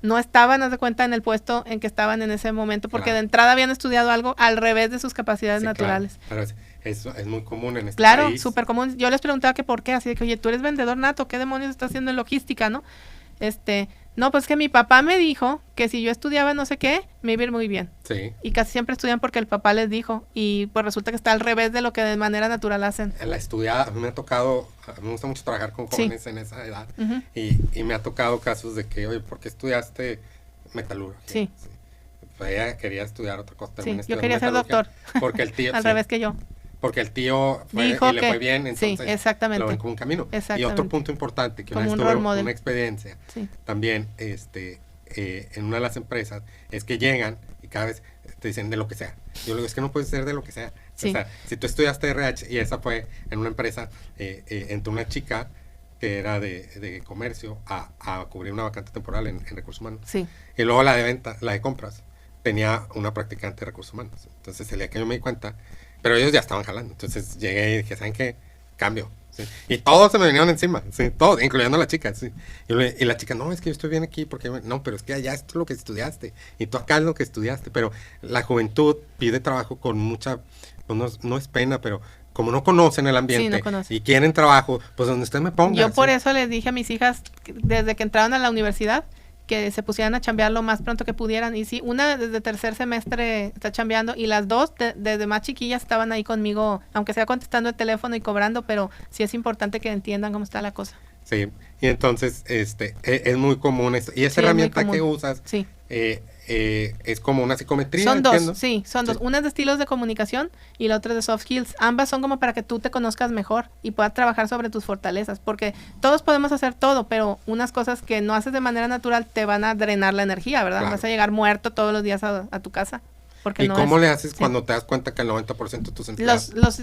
no estaban, haz de cuenta, en el puesto en que estaban en ese momento, porque Claro. de entrada habían estudiado algo al revés de sus capacidades Sí, naturales. Claro, pero eso es muy común en este Claro, país. súper común. Yo les preguntaba que por qué, así de que, oye, tú eres vendedor nato, ¿qué demonios estás haciendo en logística, no? No, pues que mi papá me dijo que si yo estudiaba no sé qué, me iba a ir muy bien. Sí. Y casi siempre estudian porque el papá les dijo, y pues resulta que está al revés de lo que de manera natural hacen. En la estudiada, a mí me ha tocado, me gusta mucho trabajar con Sí. jóvenes en esa edad, Ujú. y me ha tocado casos de que, oye, ¿por qué estudiaste metalurgia? Sí. Pues ella quería estudiar otra cosa. Sí, terminó yo estudiando quería ser metalurgia, doctor. Porque el tío, Al sí, revés que yo. porque el tío fue, Dijo y le que- fue bien, sí, entonces exactamente. lo ven como un camino. Y Exactamente. otro punto importante, que Como una vez un tuve role model. una experiencia Sí. también en una de las empresas, es que llegan y cada vez te dicen de lo que sea. Yo le digo, es que no puedes ser de lo que sea. Sí. O sea, si tú estudiaste RH, y esa fue en una empresa, entró una chica que era de comercio a cubrir una vacante temporal en recursos humanos. Sí. Y luego la de venta, la de compras, tenía una practicante de recursos humanos. Entonces el día que yo me di cuenta, pero ellos ya estaban jalando. Entonces llegué y dije, ¿saben qué? Cambio. ¿Sí? Y todos se me vinieron encima, ¿sí? Todos, incluyendo a la chica. ¿Sí? Y la chica, no, es que yo estoy bien aquí, porque no, pero es que allá esto es lo que estudiaste. Y tú acá es lo que estudiaste. Pero la juventud pide trabajo con mucha, pues no es pena, pero como no conocen el ambiente no conocen. y quieren trabajo, pues donde usted me ponga. Yo por ¿sí? eso les dije a mis hijas, desde que entraron a la universidad, que se pusieran a chambear lo más pronto que pudieran. Y sí, una desde tercer semestre está chambeando y las dos desde más chiquillas estaban ahí conmigo, aunque sea contestando el teléfono y cobrando, pero sí es importante que entiendan cómo está la cosa. Sí, y entonces es muy común esto. Y esa Sí, es muy herramienta que común. usas Sí. es como una psicometría. Son entiendo. dos, sí, son dos. Una es de estilos de comunicación y la otra es de soft skills. Ambas son como para que tú te conozcas mejor y puedas trabajar sobre tus fortalezas, porque todos podemos hacer todo, pero unas cosas que no haces de manera natural te van a drenar la energía, ¿verdad? Claro. Vas a llegar muerto todos los días a tu casa. Porque ¿Y no cómo es- le haces sí. cuando te das cuenta que el 90% de tus empleados... Los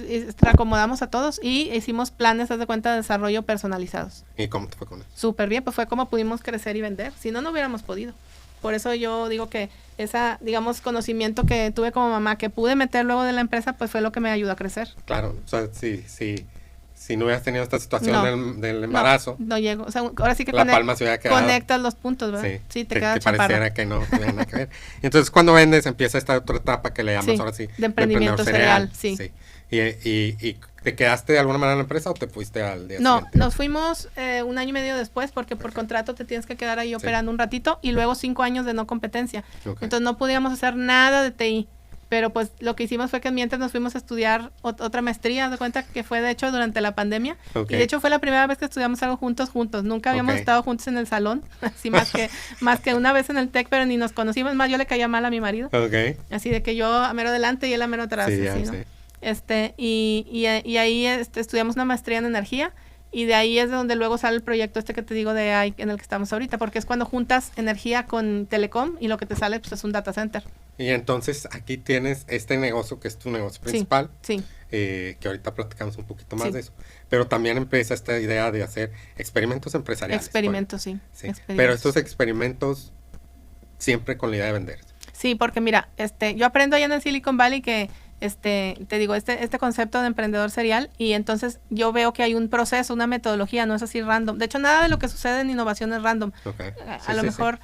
acomodamos a todos y hicimos planes, haz de cuenta, de desarrollo personalizados. ¿Y cómo te fue con eso? Súper bien, pues fue como pudimos crecer y vender. Si no, no hubiéramos podido. Por eso yo digo que esa, digamos, conocimiento que tuve como mamá, que pude meter luego de la empresa, pues fue lo que me ayudó a crecer. Claro, o sea, si no hubieras tenido esta situación No. del embarazo, No llego. O sea, ahora sí que La Palma se hubiera quedado. conectas los puntos, ¿verdad? Sí, te queda que chaparra. pareciera que no tuviera nada que ver. Y entonces cuando vendes empieza esta otra etapa que le llamas Sí, ahora sí. de emprendimiento cereal, sí. ¿Y te quedaste de alguna manera en la empresa o te fuiste al día No, siguiente? nos fuimos un año y medio después porque por contrato te tienes que quedar ahí operando un ratito y luego 5 años de no competencia. Ok. Entonces no podíamos hacer nada de TI. Pero pues lo que hicimos fue que mientras nos fuimos a estudiar otra maestría, de cuenta que fue de hecho durante la pandemia. Ok. Y de hecho fue la primera vez que estudiamos algo juntos. Nunca habíamos Ok. estado juntos en el salón, así más que una vez en el TEC, pero ni nos conocimos. Más yo le caía mal a mi marido. Ok. Así de que yo a mero delante y él a mero atrás. Sí, así, ya ¿no? sé. Y ahí estudiamos una maestría en energía y de ahí es de donde luego sale el proyecto que te digo de AI en el que estamos ahorita, porque es cuando juntas energía con telecom y lo que te sale pues es un data center. Y entonces aquí tienes este negocio que es tu negocio principal, Sí, que ahorita platicamos un poquito más Sí. de eso. Pero también empieza esta idea de hacer experimentos empresariales. experimentos, sí. Sí. Experimentos. Pero estos experimentos siempre con la idea de vender. Sí, porque mira, yo aprendo allá en el Silicon Valley que te digo, este concepto de emprendedor serial y entonces yo veo que hay un proceso, una metodología, no es así random. De hecho, nada de lo que sucede en innovación es random. Okay. A lo mejor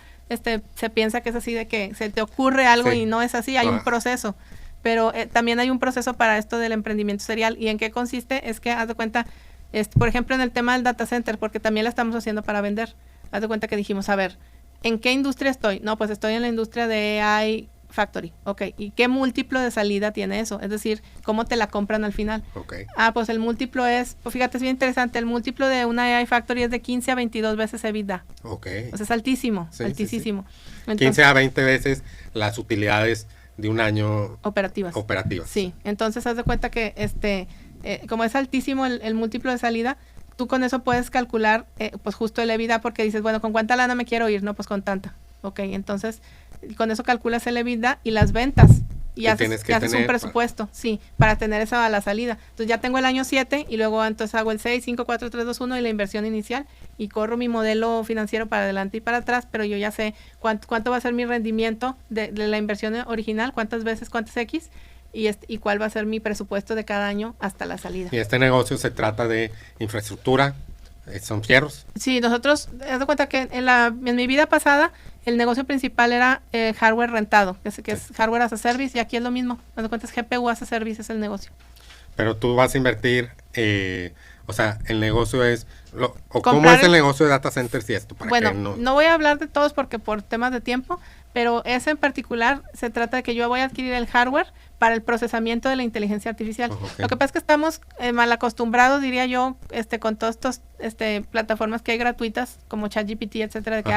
se piensa que es así de que se te ocurre algo Sí. y no es así, hay un proceso. Pero también hay un proceso para esto del emprendimiento serial. ¿Y en qué consiste? Es que, haz de cuenta, por ejemplo, en el tema del data center, porque también la estamos haciendo para vender. Haz de cuenta que dijimos, a ver, ¿en qué industria estoy? No, pues estoy en la industria de AI Factory. Ok, ¿y qué múltiplo de salida tiene eso? Es decir, ¿cómo te la compran al final? Okay. Pues el múltiplo pues fíjate, es bien interesante, el múltiplo de una AI Factory es de 15 a 22 veces EBITDA. Ok. O sea, es altísimo, Sí, altísimo. sí. Entonces, 15 a 20 veces las utilidades de un año operativas. Sí, entonces haz de cuenta que como es altísimo el múltiplo de salida, tú con eso puedes calcular pues justo el EBITDA porque dices, bueno, ¿con cuánta lana me quiero ir? No, pues con tanta. Ok, entonces con eso calculas el EBITDA y las ventas. Y haces un presupuesto, para tener esa a la salida. Entonces ya tengo el año 7 y luego entonces hago el 6, 5, 4, 3, 2, 1 y la inversión inicial y corro mi modelo financiero para adelante y para atrás, pero yo ya sé cuánto va a ser mi rendimiento de la inversión original, cuántas veces, cuántas X y cuál va a ser mi presupuesto de cada año hasta la salida. Y este negocio se trata de infraestructura, Son fierros. Sí, nosotros, haz de cuenta que en mi vida pasada, el negocio principal era hardware rentado, que es hardware as a service, y aquí es lo mismo. Haz de cuenta es GPU as a service, es el negocio. Pero tú vas a invertir, o sea, el negocio es, ¿cómo es el negocio de data centers y esto? Bueno, no voy a hablar de todos porque por temas de tiempo, pero ese en particular se trata de que yo voy a adquirir el hardware para el procesamiento de la inteligencia artificial. Okay. Lo que pasa es que estamos mal acostumbrados, diría yo, con todas estas plataformas que hay gratuitas, como ChatGPT, etcétera, de que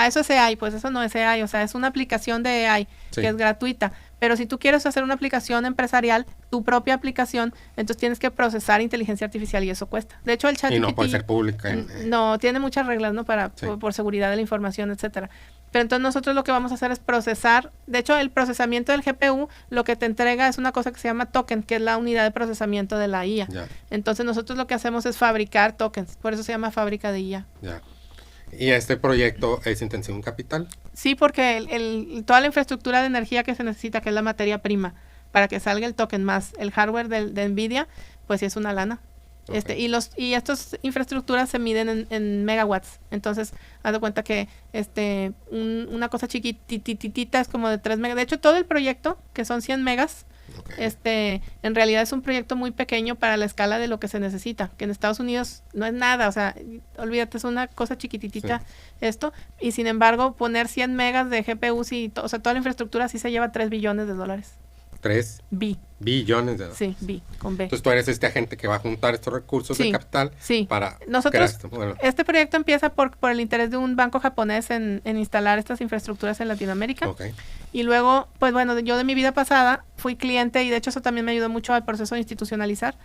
eso es AI, pues eso no es AI, o sea, es una aplicación de AI que es gratuita. Pero si tú quieres hacer una aplicación empresarial, tu propia aplicación, entonces tienes que procesar inteligencia artificial y eso cuesta. De hecho, el ChatGPT... Y no puede ser pública. No, tiene muchas reglas, ¿no? Por seguridad de la información, etcétera. Pero entonces nosotros lo que vamos a hacer es procesar. De hecho, el procesamiento del GPU lo que te entrega es una cosa que se llama token, que es la unidad de procesamiento de la IA. Ya. Entonces nosotros lo que hacemos es fabricar tokens. Por eso se llama fábrica de IA. Ya. ¿Y este proyecto es intensivo en capital? Sí, porque toda la infraestructura de energía que se necesita, que es la materia prima, para que salga el token más el hardware de NVIDIA, pues sí es una lana. Okay. Y estas infraestructuras se miden en megawatts. Entonces, haz de cuenta que una cosa chiquititita es como de 3 megas. De hecho, todo el proyecto, que son 100 megas, okay, en realidad es un proyecto muy pequeño para la escala de lo que se necesita, que en Estados Unidos no es nada, o sea, olvídate, es una cosa chiquititita esto, y sin embargo, poner 100 megas de GPUs o sea, toda la infraestructura sí se lleva $3 billones. 3 billones de dólares. Sí, con B. Entonces tú eres este agente que va a juntar estos recursos de capital para nosotros, este proyecto empieza por el interés de un banco japonés en instalar estas infraestructuras en Latinoamérica. Okay. Y luego, pues bueno, yo de mi vida pasada fui cliente, y de hecho eso también me ayudó mucho al proceso de institucionalizar.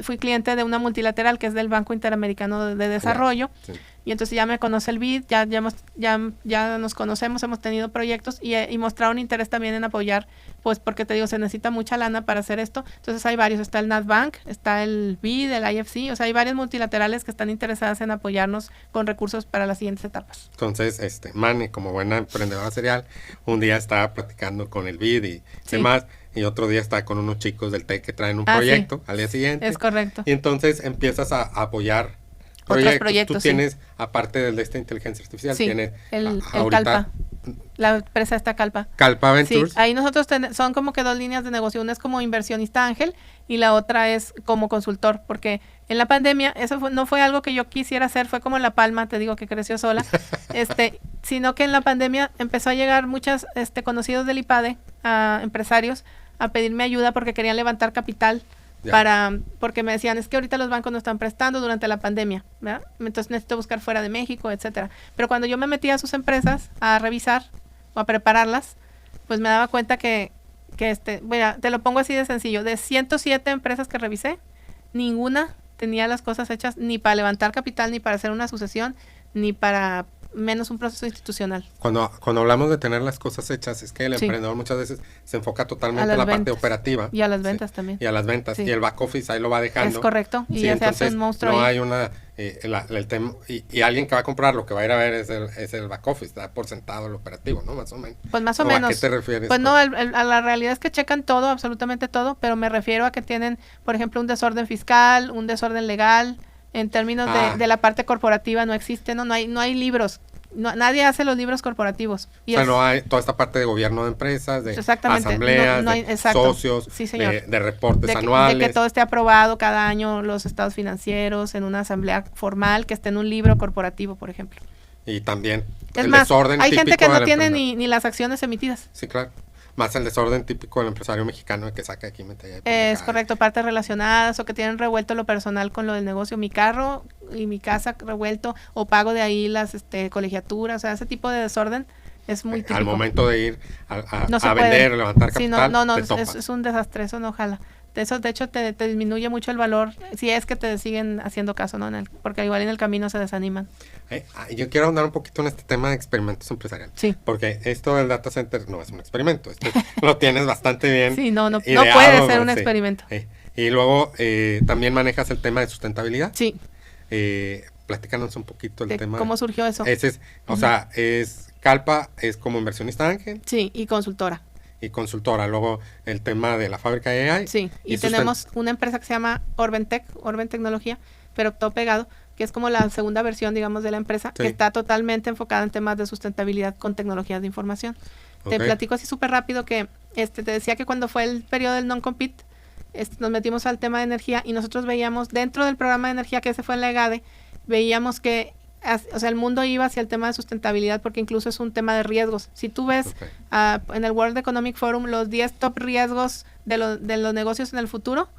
Fui cliente de una multilateral que es del Banco Interamericano de Desarrollo. Sí. Y entonces ya me conoce el BID, ya nos conocemos, hemos tenido proyectos y mostraron interés también en apoyar, pues porque te digo, se necesita mucha lana para hacer esto. Entonces hay varios, está el NatBank, está el BID, el IFC, o sea, hay varias multilaterales que están interesadas en apoyarnos con recursos para las siguientes etapas. Entonces, Mane, como buena emprendedora serial, un día estaba platicando con el BID y demás, y otro día estaba con unos chicos del TEC que traen un proyecto al día siguiente. Es correcto. Y entonces empiezas a apoyar otros proyectos. Tú tienes, aparte de esta inteligencia artificial, tienes el Calpa, la empresa esta Calpa. Calpa Ventures. Sí, ahí nosotros son como que dos líneas de negocio. Una es como inversionista ángel y la otra es como consultor, porque en la pandemia eso no fue algo que yo quisiera hacer, fue como la palma, te digo, que creció sola, sino que en la pandemia empezó a llegar muchos conocidos del IPADE, empresarios, a pedirme ayuda porque querían levantar capital. Porque me decían, es que ahorita los bancos no están prestando durante la pandemia, ¿verdad? Entonces necesito buscar fuera de México, etcétera. Pero cuando yo me metía a sus empresas a revisar o a prepararlas, pues me daba cuenta que mira, te lo pongo así de sencillo, de 107 empresas que revisé, ninguna tenía las cosas hechas ni para levantar capital, ni para hacer una sucesión, ni para menos un proceso institucional. Cuando hablamos de tener las cosas hechas, es que el emprendedor muchas veces se enfoca totalmente en la parte operativa. Y a las ventas también. Y a las ventas. Y el back office ahí lo va dejando. Es correcto. Y ya se hace un monstruo no ahí. hay una... el tema, y alguien que va a comprar lo que va a ir a ver es el back office, da por sentado el operativo, ¿no? Más o menos. Pues más o menos. ¿A qué te refieres? Pues no, a la realidad es que checan todo, absolutamente todo, pero me refiero a que tienen, por ejemplo, un desorden fiscal, un desorden legal. En términos de la parte corporativa no existe, no hay libros. Nadie hace los libros corporativos. O sea, no hay toda esta parte de gobierno de empresas, de asambleas, de socios, de reportes anuales. De que todo esté aprobado cada año, los estados financieros, en una asamblea formal, que esté en un libro corporativo, por ejemplo. Y también desorden hay gente que no tiene ni las acciones emitidas. Sí, claro. Más el desorden típico del empresario mexicano que saca aquí y mete allá. Es correcto, partes relacionadas o que tienen revuelto lo personal con lo del negocio, mi carro y mi casa revuelto, o pago de ahí las colegiaturas, o sea, ese tipo de desorden es muy típico. Al momento de ir a vender, levantar capital, no, es un desastre, eso no jala. Eso, de hecho, te disminuye mucho el valor, si es que te siguen haciendo caso, ¿no? Porque igual en el camino se desaniman. Yo quiero ahondar un poquito en este tema de experimentos empresariales. Sí. Porque esto del data center no es un experimento. Esto lo tienes bastante bien. Sí, no puede ser un experimento. Y luego también manejas el tema de sustentabilidad. Sí. Platícanos un poquito el tema. ¿Cómo surgió eso? Calpa es como inversionista ángel. Sí, y consultora. Luego el tema de la fábrica de AI. Sí, y tenemos una empresa que se llama Orben Tecnología, pero todo pegado, que es como la segunda versión, digamos, de la empresa, Sí. que está totalmente enfocada en temas de sustentabilidad con tecnologías de información. Te Ok. platico así súper rápido que te decía que cuando fue el periodo del non-compete, nos metimos al tema de energía y nosotros veíamos dentro del programa de energía que ese fue en la EGADE, veíamos que el mundo iba hacia el tema de sustentabilidad porque incluso es un tema de riesgos. Si tú ves en el World Economic Forum los 10 top riesgos de los negocios en el futuro,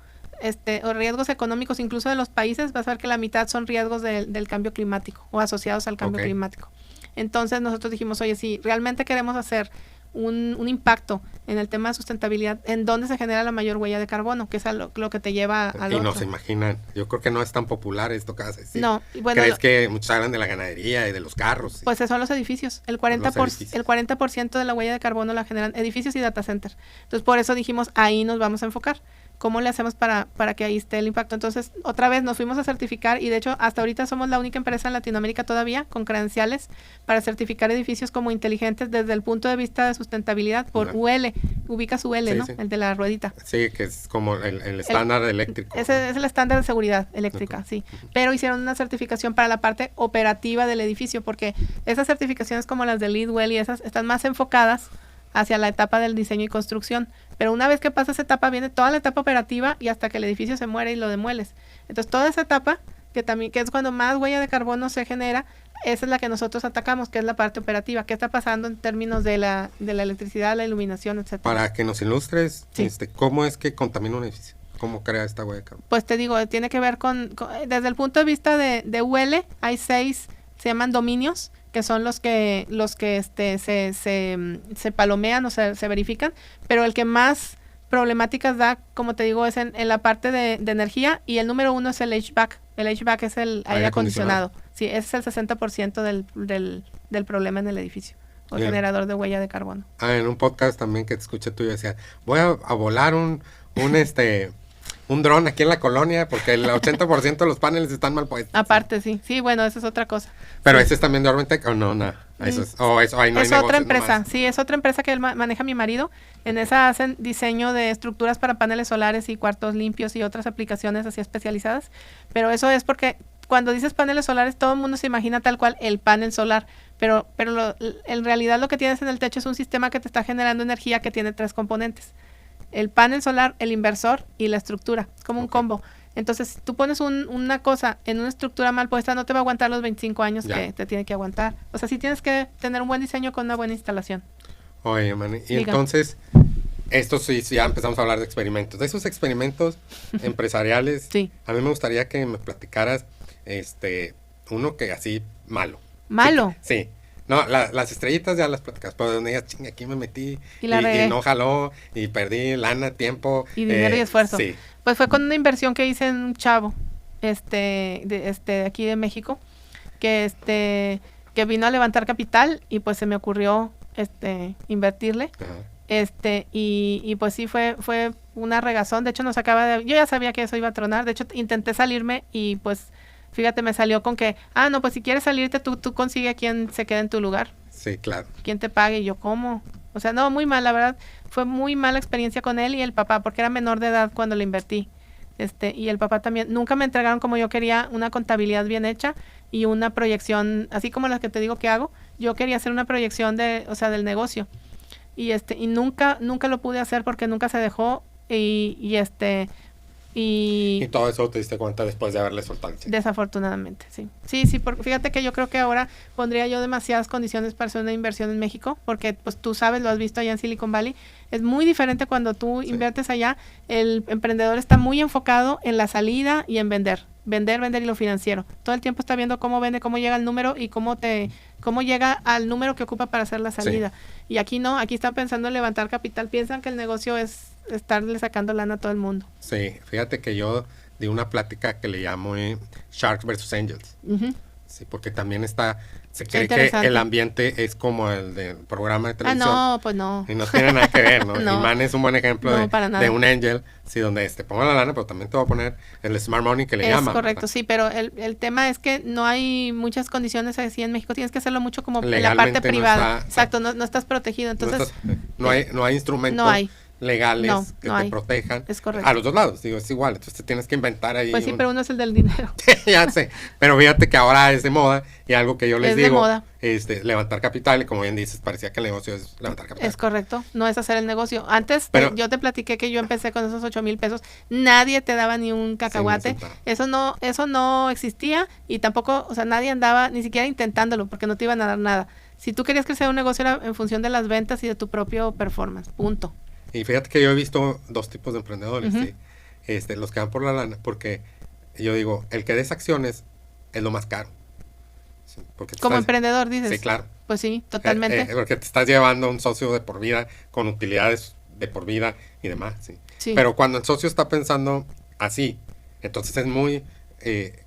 o riesgos económicos incluso de los países, vas a ver que la mitad son riesgos del cambio climático o asociados al cambio climático. Entonces nosotros dijimos, oye, si realmente queremos hacer un impacto en el tema de sustentabilidad, ¿en dónde se genera la mayor huella de carbono? Que es lo que te lleva al Y otro. no se imaginan, yo creo que no es tan popular esto que vas a decir. No, y bueno, ¿Crees que muchos hablan de la ganadería y de los carros? Pues son los edificios. El 40% de la huella de carbono la generan edificios y data center. Entonces, por eso dijimos, ahí nos vamos a enfocar. ¿Cómo le hacemos para que ahí esté el impacto? Entonces, otra vez nos fuimos a certificar y de hecho, hasta ahorita somos la única empresa en Latinoamérica todavía con credenciales para certificar edificios como inteligentes desde el punto de vista de sustentabilidad por UL. Ubicas UL, Sí, ¿no? sí. El de la ruedita. Sí, que es como el estándar eléctrico. Ese es el estándar de seguridad eléctrica, sí. Pero hicieron una certificación para la parte operativa del edificio, porque esas certificaciones como las de Leadwell y esas están más enfocadas hacia la etapa del diseño y construcción. Pero una vez que pasa esa etapa, viene toda la etapa operativa y hasta que el edificio se muere y lo demueles. Entonces, toda esa etapa, que es cuando más huella de carbono se genera, esa es la que nosotros atacamos, que es la parte operativa. ¿Qué está pasando en términos de la electricidad, la iluminación, etcétera? Para que nos ilustres, Sí. ¿cómo es que contamina un edificio? ¿Cómo crea esta huella de carbono? Pues te digo, tiene que ver desde el punto de vista de UL, hay 6, se llaman dominios, que son los que se palomean o se verifican, pero el que más problemáticas da, como te digo, es en la parte de energía, y el número 1 es el HVAC. El HVAC es el aire acondicionado. Sí, ese es el 60% del problema en el edificio, o el generador de huella de carbono. En un podcast también que te escuché tú, yo decía, voy a volar un dron aquí en la colonia porque el 80% de los paneles están mal puestos. Aparte, sí, bueno, eso es otra cosa. Pero sí. ese es también de Orbentech o no, nada. Eso es, ahí no hay es otra negocios empresa, nomás. sí, es otra empresa que maneja mi marido. En esa hacen diseño de estructuras para paneles solares y cuartos limpios y otras aplicaciones así especializadas. Pero eso es porque cuando dices paneles solares, todo el mundo se imagina tal cual el panel solar. Pero en realidad lo que tienes en el techo es un sistema que te está generando energía que tiene 3 componentes. El panel solar, el inversor y la estructura, como un combo. Entonces, si tú pones una cosa en una estructura mal puesta, no te va a aguantar los 25 años que te tiene que aguantar. O sea, sí tienes que tener un buen diseño con una buena instalación. Oye, man, y Diga. entonces, esto sí, ya empezamos a hablar de experimentos. De esos experimentos empresariales, Sí. a mí me gustaría que me platicaras uno que así malo. ¿Malo? Sí. No, las estrellitas ya las platicas, pero donde digas, chinga, aquí me metí Y la regué. y no jaló y perdí lana, tiempo. Y dinero y esfuerzo. Sí. Pues fue con una inversión que hice en un chavo, aquí de México, que vino a levantar capital y pues se me ocurrió, invertirle. Ajá. Y pues sí fue una regazón. De hecho yo ya sabía que eso iba a tronar. De hecho intenté salirme y pues fíjate, me salió con que, no, pues si quieres salirte tú consigue a quien se quede en tu lugar, Sí, claro. quien te pague. Y yo, ¿cómo? O sea, no, muy mal, la verdad. Fue muy mala experiencia con él y el papá, porque era menor de edad cuando le invertí. Y el papá también. Nunca me entregaron como yo quería una contabilidad bien hecha y una proyección, así como las que te digo que hago. Yo quería hacer una proyección del negocio. Y nunca lo pude hacer porque nunca se dejó y todo eso te diste cuenta después de haberle soltado. desafortunadamente, sí. Sí, porque fíjate que yo creo que ahora pondría yo demasiadas condiciones para hacer una inversión en México, porque pues tú sabes, lo has visto allá en Silicon Valley, es muy diferente cuando tú inviertes allá. El emprendedor está muy enfocado en la salida y en vender y lo financiero. Todo el tiempo está viendo cómo vende, cómo llega el número y cómo llega al número que ocupa para hacer la salida. Sí. Y aquí no, aquí está pensando en levantar capital, piensan que el negocio es estarle sacando lana a todo el mundo. Sí, fíjate que yo di una plática que le llamo Sharks versus Angels. Uh-huh. Sí, porque también se cree que el ambiente es como el del programa de televisión. No, pues no. Y no tiene nada que ver, ¿no? No. Y Man es un buen ejemplo de un angel, sí, donde te pongo la lana, pero también te va a poner el smart money que le llaman. Es correcto, ¿verdad? sí, pero el tema es que no hay muchas condiciones así en México. Tienes que hacerlo mucho como en la parte privada. Exacto, no estás protegido. Entonces, no hay instrumentos. No hay. legales No, que no te hay. protejan. Es correcto. A los dos lados, digo, es igual. Entonces te tienes que inventar ahí. Pues sí, pero uno es el del dinero. Ya sé, pero fíjate que ahora es de moda y algo que yo les Es de digo, moda. Levantar capital, y como bien dices, parecía que el negocio es levantar capital. Es correcto, no es hacer el negocio. Antes Pero- yo te platiqué que yo empecé con esos 8,000 pesos, nadie te daba ni un cacahuate, centavo. eso no existía y tampoco, o sea, nadie andaba ni siquiera intentándolo porque no te iban a dar nada. Si tú querías crecer un negocio era en función de las ventas y de tu propio performance, punto. Y fíjate que yo he visto dos tipos de emprendedores, Ujú. ¿sí? Los que van por la lana, porque yo digo, el que des acciones es lo más caro. ¿Sí? Porque te Como estás- emprendedor dices. Sí, claro. Pues sí, totalmente. Porque te estás llevando a un socio de por vida, con utilidades de por vida y demás, ¿sí? Sí. Pero cuando el socio está pensando así, entonces es muy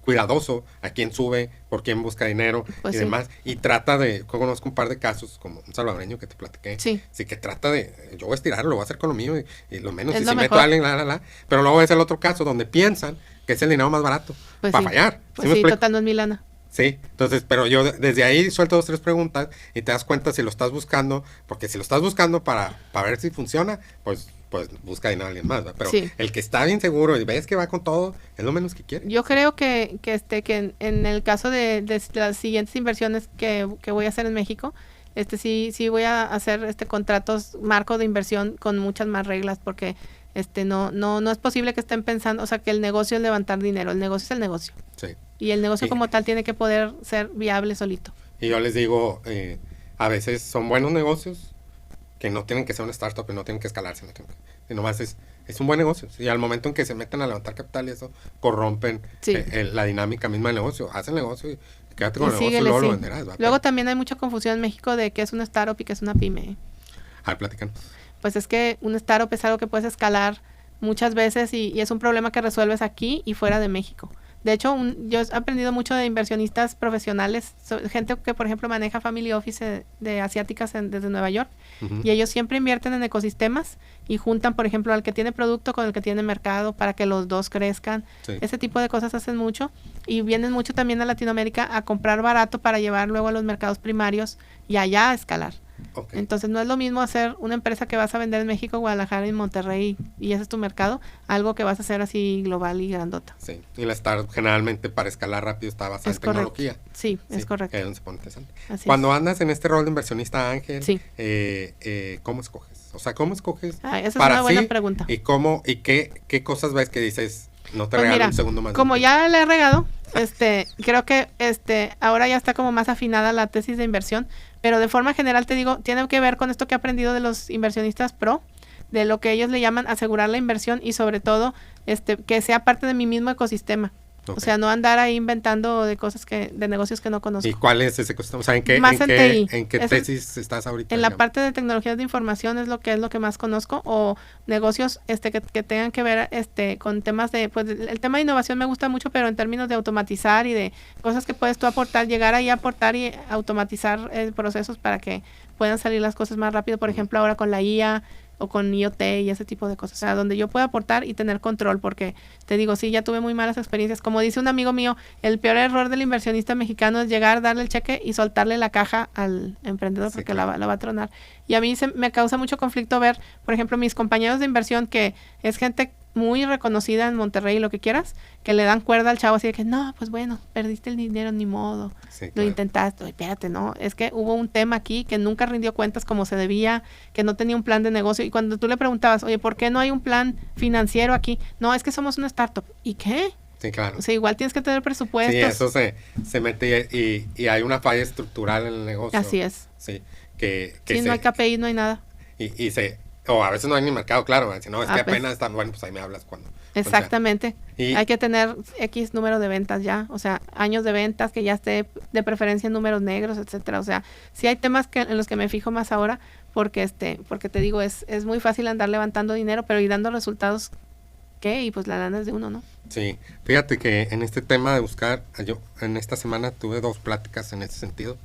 cuidadoso a quién sube, por quién busca dinero Pues y sí. demás. Y trata de, conozco un par de casos, como un salvadoreño que te platiqué, Sí. que trata de, yo voy a estirarlo, lo voy a hacer con lo mío y lo menos, Es y lo si meto mejor. a alguien, pero luego es el otro caso donde piensan que es el dinero más barato Pues para sí. fallar. Pues me sí, explico? total no es mi lana. Sí, entonces, pero yo desde ahí suelto 2, 3 preguntas y te das cuenta si lo estás buscando, porque si lo estás buscando para ver si funciona, pues busca dinero a alguien más, ¿verdad? Pero Sí. el que está bien seguro y ves que va con todo, es lo menos que quiere. Yo creo que en el caso de las siguientes inversiones que voy a hacer en México, sí voy a hacer contratos marco de inversión con muchas más reglas porque no es posible que estén pensando, o sea, que el negocio es levantar dinero, el negocio es el negocio. Sí. Y el negocio Y- como tal tiene que poder ser viable solito. Y yo les digo, a veces son buenos negocios que no tienen que ser una startup y no tienen que escalarse, y nomás es un buen negocio. Y al momento en que se meten a levantar capital y eso, corrompen Sí. la dinámica misma del negocio. Haz el negocio y quédate con Y el negocio y síguele, luego lo sí. venderás. ¿verdad? Luego Pero, también hay mucha confusión en México de qué es una startup y qué es una pyme. a ver, platícanos. Pues es que un startup es algo que puedes escalar muchas veces y es un problema que resuelves aquí y fuera de México. De hecho, yo he aprendido mucho de inversionistas profesionales, gente que, por ejemplo, maneja family office de asiáticas desde Nueva York, Ujú. y ellos siempre invierten en ecosistemas y juntan, por ejemplo, al que tiene producto con el que tiene mercado para que los dos crezcan. Sí. Ese tipo de cosas hacen mucho y vienen mucho también a Latinoamérica a comprar barato para llevar luego a los mercados primarios y allá a escalar. Ok. Entonces no es lo mismo hacer una empresa que vas a vender en México, Guadalajara y Monterrey y ese es tu mercado, algo que vas a hacer así global y grandota. Sí, y la startup generalmente para escalar rápido está basada Es en correcto. tecnología. Sí, es Sí, correcto. que es donde se pone interesante. Así Cuando es. andas en este rol de inversionista ángel, Sí. ¿cómo escoges? O sea, ¿cómo escoges? Esa es para una buena sí? pregunta. ¿Y qué cosas ves que dices, no te Pues regalo mira, un segundo más? como ya le he regado, creo que ahora ya está como más afinada la tesis de inversión, pero de forma general te digo, tiene que ver con esto que he aprendido de los inversionistas pro, de lo que ellos le llaman asegurar la inversión y sobre todo que sea parte de mi mismo ecosistema. Ok. O sea, no andar ahí inventando de cosas de negocios que no conozco. ¿Y cuál es ese ecosistema? O sea, ¿en qué, Más en TI. en qué Eso- tesis estás ahorita? En la digamos? parte de tecnologías de información es lo que más conozco, o negocios que tengan que ver con temas pues el tema de innovación me gusta mucho, pero en términos de automatizar y de cosas que puedes tú aportar, llegar ahí a aportar y automatizar procesos para que puedan salir las cosas más rápido, por ejemplo, ahora con la IA o con IoT y ese tipo de cosas, o sea, donde yo pueda aportar y tener control, porque te digo, sí, ya tuve muy malas experiencias, como dice un amigo mío, el peor error del inversionista mexicano es llegar, darle el cheque y soltarle la caja al emprendedor Sí, porque claro. la va a tronar, y a mí me causa mucho conflicto ver, por ejemplo, mis compañeros de inversión, que es gente muy reconocida en Monterrey, lo que quieras, que le dan cuerda al chavo así de que, no, pues bueno, perdiste el dinero, ni modo, Sí, lo claro. intentaste, oye, espérate, no, es que hubo un tema aquí que nunca rindió cuentas como se debía, que no tenía un plan de negocio, y cuando tú le preguntabas, oye, ¿por qué no hay un plan financiero aquí? No, es que somos una startup. ¿Y qué? Sí, claro. O sea, igual tienes que tener Sí, presupuestos. eso se mete y hay una falla estructural en el negocio. Así es. Sí, que Sí, no hay KPI, no hay nada. o a veces no hay ni mercado, claro. Si no, es que Ah, pues. apenas está, bueno, pues ahí me hablas cuando. Exactamente. Y- Hay que tener X número de ventas ya, o sea, años de ventas, que ya esté de preferencia en números negros, etcétera. O sea, sí hay temas en los que me fijo más ahora, porque porque te digo, es muy fácil andar levantando dinero, pero y dando resultados, ¿qué? Y pues la lana es de uno, ¿no? Sí, fíjate que en este tema de buscar, yo en esta semana tuve 2 pláticas en ese sentido,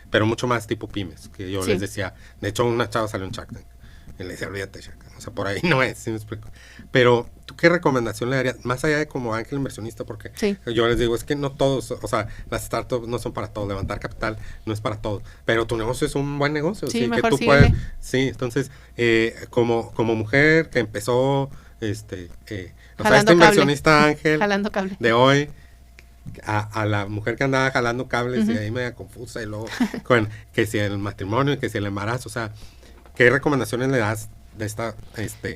pero mucho más tipo pymes, que yo Sí. les decía, de hecho una chava salió en Shark Tank, Y le decía, olvídate, Chaca. O sea, por ahí no es, ¿sí me explico? Pero, ¿tú qué recomendación le darías? Más allá de como ángel inversionista, porque Sí. yo les digo, es que no todos, o sea, las startups no son para todos, levantar capital no es para todos, pero tu negocio es un buen negocio, Sí, que mejor tú síguele. puedes, sí, entonces, como mujer que empezó, o sea, Jalando este cable. inversionista ángel Jalando cable. de hoy, a la mujer que andaba jalando cables y ahí media confusa y luego con que si el matrimonio y que si el embarazo, o sea, ¿qué recomendaciones le das de esta,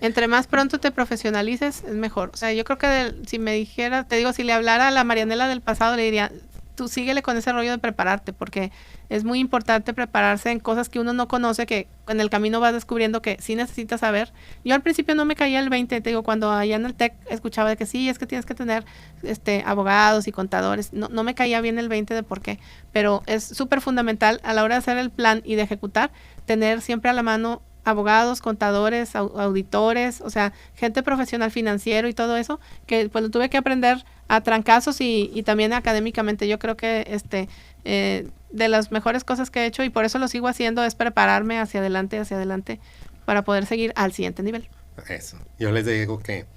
Entre más pronto te profesionalices, es mejor. O sea, yo creo que si me dijera, te digo, si le hablara a la Marianela del pasado, le diría, tú síguele con ese rollo de prepararte, porque es muy importante prepararse en cosas que uno no conoce, que en el camino vas descubriendo que sí necesitas saber. Yo al principio no me caía el 20, te digo, cuando allá en el TEC escuchaba de que sí, es que tienes que tener abogados y contadores, no me caía bien el 20 de por qué, pero es súper fundamental a la hora de hacer el plan y de ejecutar, tener siempre a la mano abogados, contadores, auditores, o sea, gente profesional financiero y todo eso, que pues lo tuve que aprender a trancazos y también académicamente. Yo creo que de las mejores cosas que he hecho, y por eso lo sigo haciendo, es prepararme hacia adelante, para poder seguir al siguiente nivel. Eso. Yo les digo que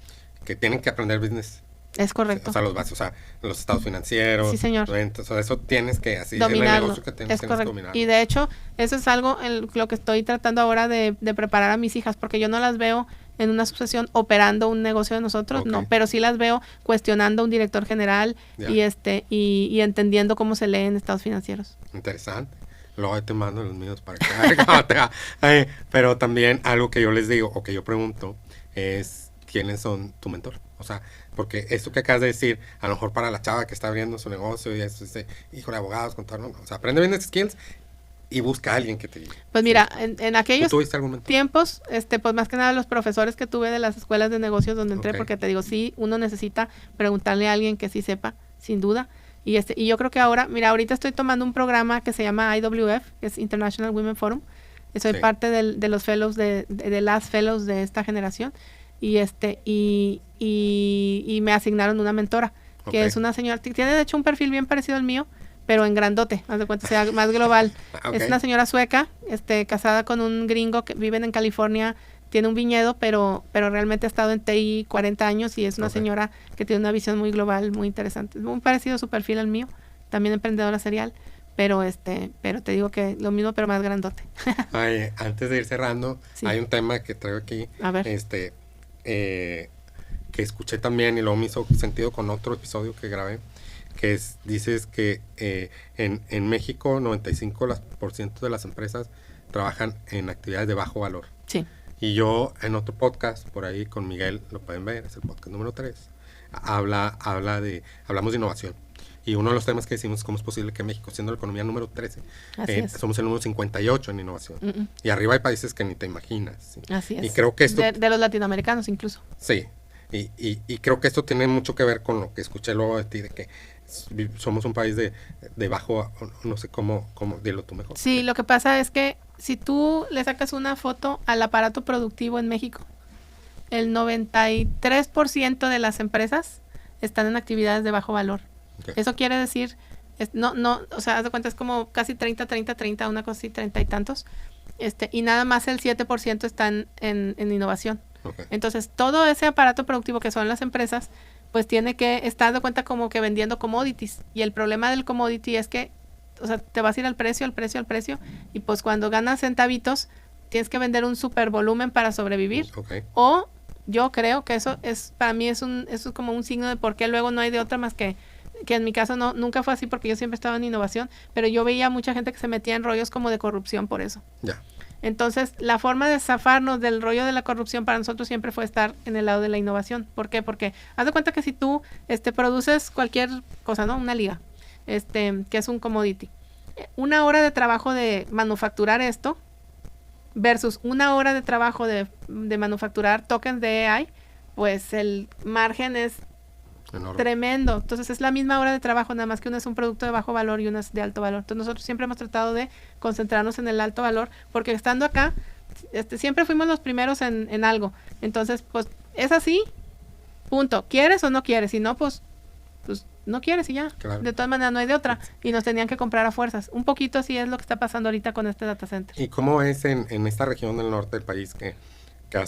tienen que aprender business. Es correcto. O sea, los básicos, o sea, los estados financieros. Sí, señor. Ventas, o sea, eso tienes que, así Dominarlo. es el negocio que tienes Es correcto. que dominar. Y de hecho, eso es algo lo que estoy tratando ahora de preparar a mis hijas, porque yo no las veo en una sucesión operando un negocio de nosotros, Okay. no, pero sí las veo cuestionando a un director general y entendiendo cómo se leen estados financieros. Interesante. Luego ahí te mando los míos para que pero también algo que yo les digo o que yo pregunto es quiénes son tu mentor. O sea, porque esto que acabas de decir, a lo mejor para la chava que está abriendo su negocio y eso, hijo de abogados, contador, no, o sea, aprende business skills y busca a alguien que te diga. Pues mira, en aquellos ¿Tú tuviste algún mentor? tiempos, pues más que nada los profesores que tuve de las escuelas de negocios donde entré, Okay. porque te digo, sí, uno necesita preguntarle a alguien que sí sepa, sin duda. Y yo creo que ahora, mira, ahorita estoy tomando un programa que se llama IWF, que es International Women Forum. Soy Sí. parte de los fellows, de las fellows de esta generación. Y me asignaron una mentora, que Okay. es una señora, tiene de hecho un perfil bien parecido al mío, pero en grandote, haz de cuenta, sea más global. Okay. Es una señora sueca, casada con un gringo que viven en California, tiene un viñedo, pero realmente ha estado en TI 40 años y es una Okay. señora que tiene una visión muy global, muy interesante. Es muy parecido su perfil al mío, también emprendedora serial, pero te digo que lo mismo, pero más grandote. Ay, antes de ir cerrando, Sí. hay un tema que traigo aquí, A ver. que escuché también y luego me hizo sentido con otro episodio que grabé, que dices que en México 95% de las empresas trabajan en actividades de bajo valor. Sí. Y yo en otro podcast, por ahí con Miguel, lo pueden ver, es el podcast número 3, hablamos de innovación. Y uno de los temas que decimos es cómo es posible que México, siendo la economía número 13, Así es. somos el número 58 en innovación. Y arriba hay países que ni te imaginas. ¿sí? Así es. Y creo que esto... De los latinoamericanos incluso. Sí, y creo que esto tiene mucho que ver con lo que escuché luego de ti, de que somos un país de bajo, no sé cómo, dilo tú mejor. Sí, lo que pasa es que si tú le sacas una foto al aparato productivo en México, el 93% de las empresas están en actividades de bajo valor. Okay. Eso quiere decir, o sea, haz de cuenta, es como casi 30, una cosa así, 30 y tantos, y nada más el 7% están en innovación. Okay. Entonces, todo ese aparato productivo que son las empresas, pues tiene que estar de cuenta como que vendiendo commodities. Y el problema del commodity es que, o sea, te vas a ir al precio, y pues cuando ganas centavitos, tienes que vender un super volumen para sobrevivir. Okay. O yo creo que eso es, para mí eso es como un signo de por qué luego no hay de otra más que en mi caso nunca fue así, porque yo siempre estaba en innovación, pero yo veía mucha gente que se metía en rollos como de corrupción por eso. Ya. Entonces, la forma de zafarnos del rollo de la corrupción para nosotros siempre fue estar en el lado de la innovación. ¿Por qué? Porque haz de cuenta que si tú produces cualquier cosa, ¿no? Una liga, que es un commodity. Una hora de trabajo de manufacturar esto versus una hora de trabajo de manufacturar tokens de AI, pues el margen es Enorme. tremendo. Entonces es la misma hora de trabajo, nada más que uno es un producto de bajo valor y uno es de alto valor. Entonces nosotros siempre hemos tratado de concentrarnos en el alto valor, porque estando acá, siempre fuimos los primeros en algo. Entonces, pues es así, punto. ¿Quieres o no quieres? Si no, pues no quieres y ya. Claro. De todas maneras no hay de otra. Y nos tenían que comprar a fuerzas. Un poquito así es lo que está pasando ahorita con este data center. ¿Y cómo es en esta región del norte del país que que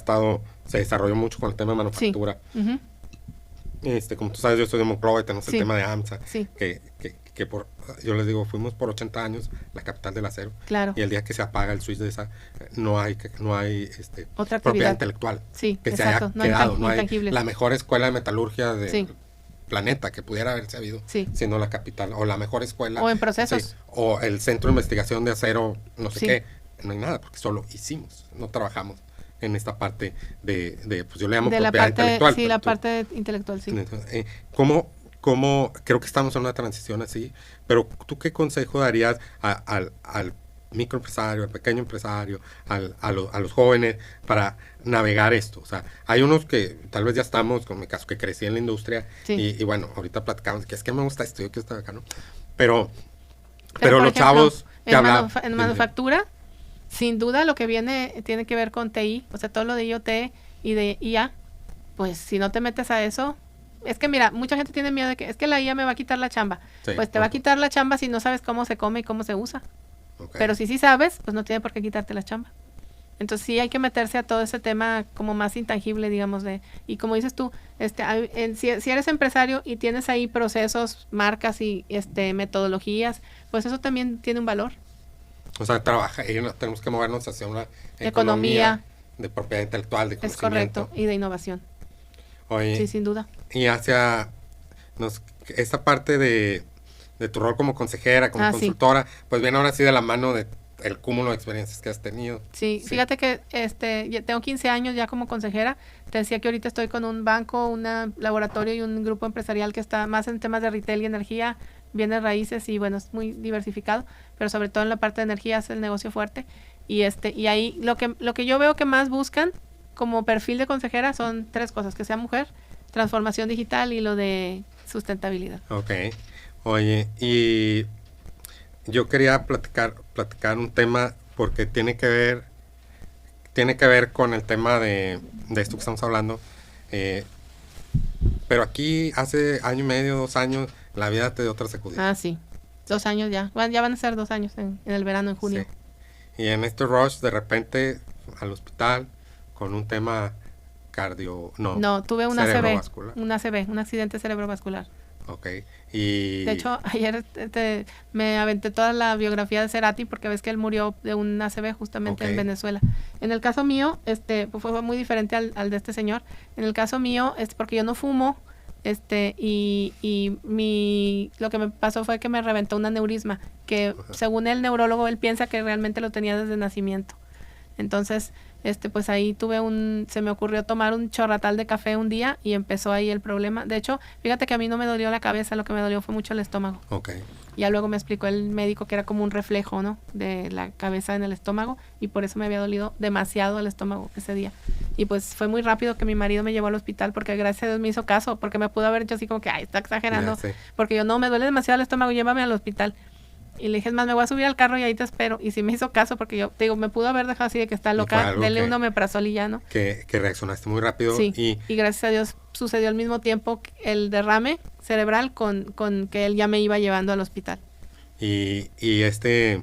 se desarrolló mucho con el tema de manufactura. Sí. Uh-huh. Como tú sabes, yo soy de Monclova y tenemos el tema de AMSA, sí. que yo les digo, fuimos por 80 años la capital del acero. Claro. Y el día que se apaga el switch de esa, no hay otra propiedad intelectual sí, que exacto. se haya quedado. No hay la mejor escuela de metalurgia del planeta que pudiera haberse habido, sino la capital, o la mejor escuela. O en procesos. O el centro de investigación de acero, no sé qué. No hay nada, porque solo hicimos, no trabajamos en esta parte de pues yo le llamo de propiedad intelectual. Sí, la parte intelectual, sí. ¿Cómo creo que estamos en una transición así, pero tú qué consejo darías al microempresario, al pequeño empresario, a los jóvenes para navegar esto? O sea, hay unos que tal vez ya estamos, como mi caso, que crecí en la industria y bueno, ahorita platicamos que es que me gusta esto, yo quiero estar acá, ¿no? Pero los ejemplo, chavos que hablan... En manufactura, sin duda lo que viene tiene que ver con TI, o sea, todo lo de IoT y de IA, pues si no te metes a eso... Es que mira, mucha gente tiene miedo de que es que la IA me va a quitar la chamba. Sí, pues te va a quitar la chamba si no sabes cómo se come y cómo se usa. Okay. Pero si sí sabes, pues no tiene por qué quitarte la chamba. Entonces sí hay que meterse a todo ese tema como más intangible, digamos, y como dices tú, si eres empresario y tienes ahí procesos, marcas y metodologías, pues eso también tiene un valor. O sea, tenemos que movernos hacia una economía de propiedad intelectual, de conocimiento. Es correcto, y de innovación. Oye, sí, sin duda. Y hacia esta parte de tu rol como consejera, como consultora, pues viene ahora sí de la mano de el cúmulo de experiencias que has tenido. Sí, fíjate que ya tengo 15 años ya como consejera. Te decía que ahorita estoy con un banco, un laboratorio y un grupo empresarial que está más en temas de retail y energía, bienes raíces y bueno, es muy diversificado, pero sobre todo en la parte de energía es el negocio fuerte. Y ahí lo que yo veo que más buscan como perfil de consejera son 3 cosas: que sea mujer, transformación digital y lo de sustentabilidad. Ok. Oye, y yo quería platicar un tema porque tiene que ver con el tema de esto que estamos hablando. Pero aquí hace año y medio, 2 años, la vida te dio otra sacudida. Ah, sí. 2 años ya. Ya van a ser 2 años en el verano, en junio. Sí. Y en este rush, de repente, al hospital, con un tema No, tuve un ACV, un accidente cerebrovascular. Ok. Y... De hecho, ayer me aventé toda la biografía de Cerati porque ves que él murió de un ACV justamente en Venezuela. En el caso mío, pues fue muy diferente al de este señor. En el caso mío, porque yo no fumo, y lo que me pasó fue que me reventó un aneurisma, que según el neurólogo, él piensa que realmente lo tenía desde nacimiento. Entonces, pues ahí se me ocurrió tomar un chorratal de café un día y empezó ahí el problema. De hecho, fíjate que a mí no me dolió la cabeza, lo que me dolió fue mucho el estómago. Okay. Ya luego me explicó el médico que era como un reflejo, ¿no? De la cabeza en el estómago, y por eso me había dolido demasiado el estómago ese día. Y pues fue muy rápido que mi marido me llevó al hospital porque gracias a Dios me hizo caso, porque me pudo haber hecho así como que, está exagerando. Porque yo, no, me duele demasiado el estómago, llévame al hospital. Y le dije, es más, me voy a subir al carro y ahí te espero. Y sí me hizo caso porque yo, te digo, me pudo haber dejado así de que está loca, denle un omeprazol y ya, ¿no? Que reaccionaste muy rápido. Sí, y gracias a Dios sucedió al mismo tiempo el derrame cerebral con que él ya me iba llevando al hospital. Y este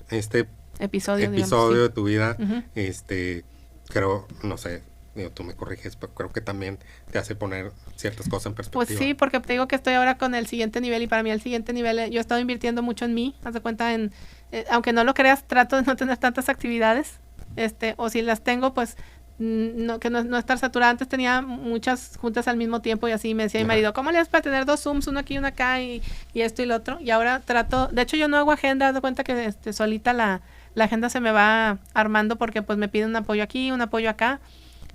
episodio de tu vida, creo, no sé, tú me corriges, pero creo que también te hace poner ciertas cosas en perspectiva. Pues sí, porque te digo que estoy ahora con el siguiente nivel, y para mí el siguiente nivel, yo he estado invirtiendo mucho en mí, haz de cuenta, aunque no lo creas, trato de no tener tantas actividades, o si las tengo, pues no estar saturada. Antes tenía muchas juntas al mismo tiempo y así me decía mi marido, ¿cómo le haces para tener 2 Zooms, uno aquí y uno acá y esto y lo otro? Y ahora trato, de hecho yo no hago agenda, haz de cuenta que solita la agenda se me va armando porque pues me piden un apoyo aquí, un apoyo acá.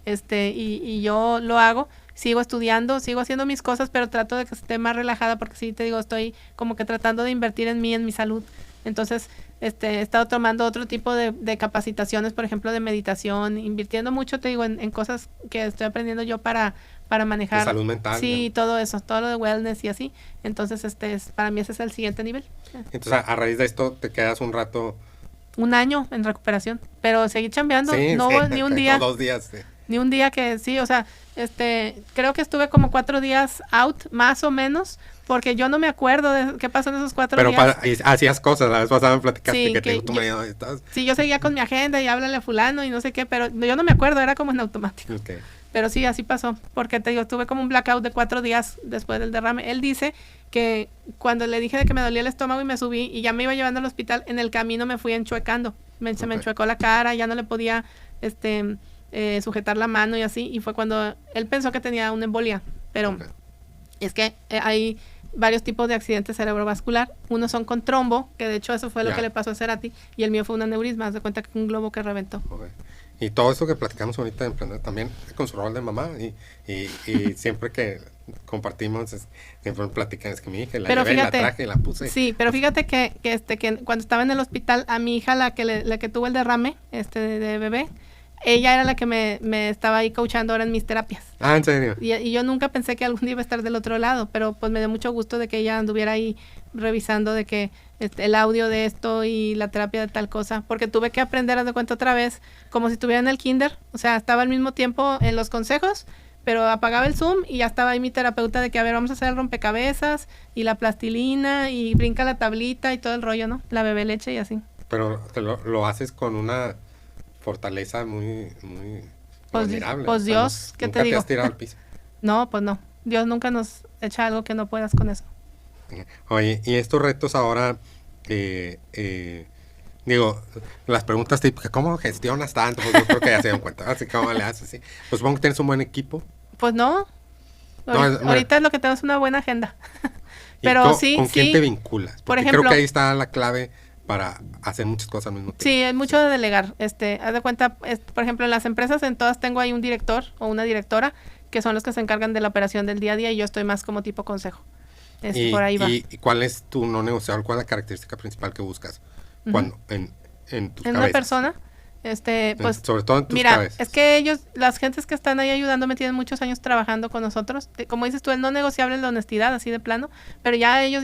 Y yo lo hago, sigo estudiando, sigo haciendo mis cosas, pero trato de que esté más relajada porque sí, te digo, estoy como que tratando de invertir en mí, en mi salud. Entonces, he estado tomando otro tipo de capacitaciones, por ejemplo, de meditación, invirtiendo mucho, te digo, en cosas que estoy aprendiendo yo para manejar. De salud mental. Sí, ¿no? Todo eso, todo lo de wellness y así. Entonces, para mí ese es el siguiente nivel. Entonces, a raíz de esto, te quedas un rato... 1 año en recuperación, pero seguí chambeando, ni un día. 2 días, sí. Ni un día que sí, o sea, creo que estuve como 4 días out, más o menos, porque yo no me acuerdo de qué pasó en esos 4 días. Pero hacías cosas, la vez pasada me platicaste Sí, que te dijo tu marido. Sí, yo seguía con mi agenda y háblale a fulano y no sé qué, pero yo no me acuerdo, era como en automático. Okay. Pero sí, así pasó, porque te digo, tuve como un blackout de 4 días después del derrame. Él dice que cuando le dije de que me dolía el estómago y me subí y ya me iba llevando al hospital, en el camino me fui enchuecando. Se me enchuecó la cara, ya no le podía sujetar la mano y así, y fue cuando él pensó que tenía una embolia, pero es que hay varios tipos de accidentes cerebrovascular. Unos son con trombo, que de hecho eso fue lo que le pasó a Cerati, y el mío fue un aneurisma, haz de cuenta que un globo que reventó. Y todo eso que platicamos ahorita de emprender también con su rol de mamá y siempre que compartimos siempre platican, es que mi hija la llevé, la traje y la puse. Sí, pero fíjate que cuando estaba en el hospital, a mi hija, la que tuvo el derrame de bebé, ella era la que me estaba ahí coachando ahora en mis terapias. Ah, ¿en serio? Y yo nunca pensé que algún día iba a estar del otro lado, pero pues me dio mucho gusto de que ella anduviera ahí revisando de que el audio de esto y la terapia de tal cosa, porque tuve que aprender a de cuenta otra vez, como si estuviera en el kinder, o sea, estaba al mismo tiempo en los consejos, pero apagaba el Zoom y ya estaba ahí mi terapeuta de que, a ver, vamos a hacer el rompecabezas y la plastilina y brinca la tablita y todo el rollo, ¿no? La bebé leche y así. Pero lo haces con una fortaleza muy admirable. Pues Dios, ¿qué te digo? ¿Nunca te has tirado al piso? No, pues no. Dios nunca nos echa algo que no puedas con eso. Oye, y estos retos ahora, digo, las preguntas típicas, ¿cómo gestionas tanto? Pues yo creo que ya se dan cuenta, así cómo le haces, ¿sí? Pues supongo que tienes un buen equipo. Pues no. Ahorita es lo que tengo es una buena agenda. Pero sí, ¿con quién te vinculas? Porque por ejemplo, creo que ahí está la clave para hacer muchas cosas al mismo tiempo. Sí, es mucho de delegar. Haz de cuenta, por ejemplo, en las empresas, en todas tengo ahí un director o una directora que son los que se encargan de la operación del día a día y yo estoy más como tipo consejo. Por ahí va. ¿Y cuál es tu no negociable? ¿Cuál es la característica principal que buscas cuando en tus cabezas? Una persona, pues, sobre todo en tus mira, cabezas. es que las gentes que están ahí ayudándome tienen muchos años trabajando con nosotros. Como dices tú, el no negociable es la honestidad, así de plano, pero ya ellos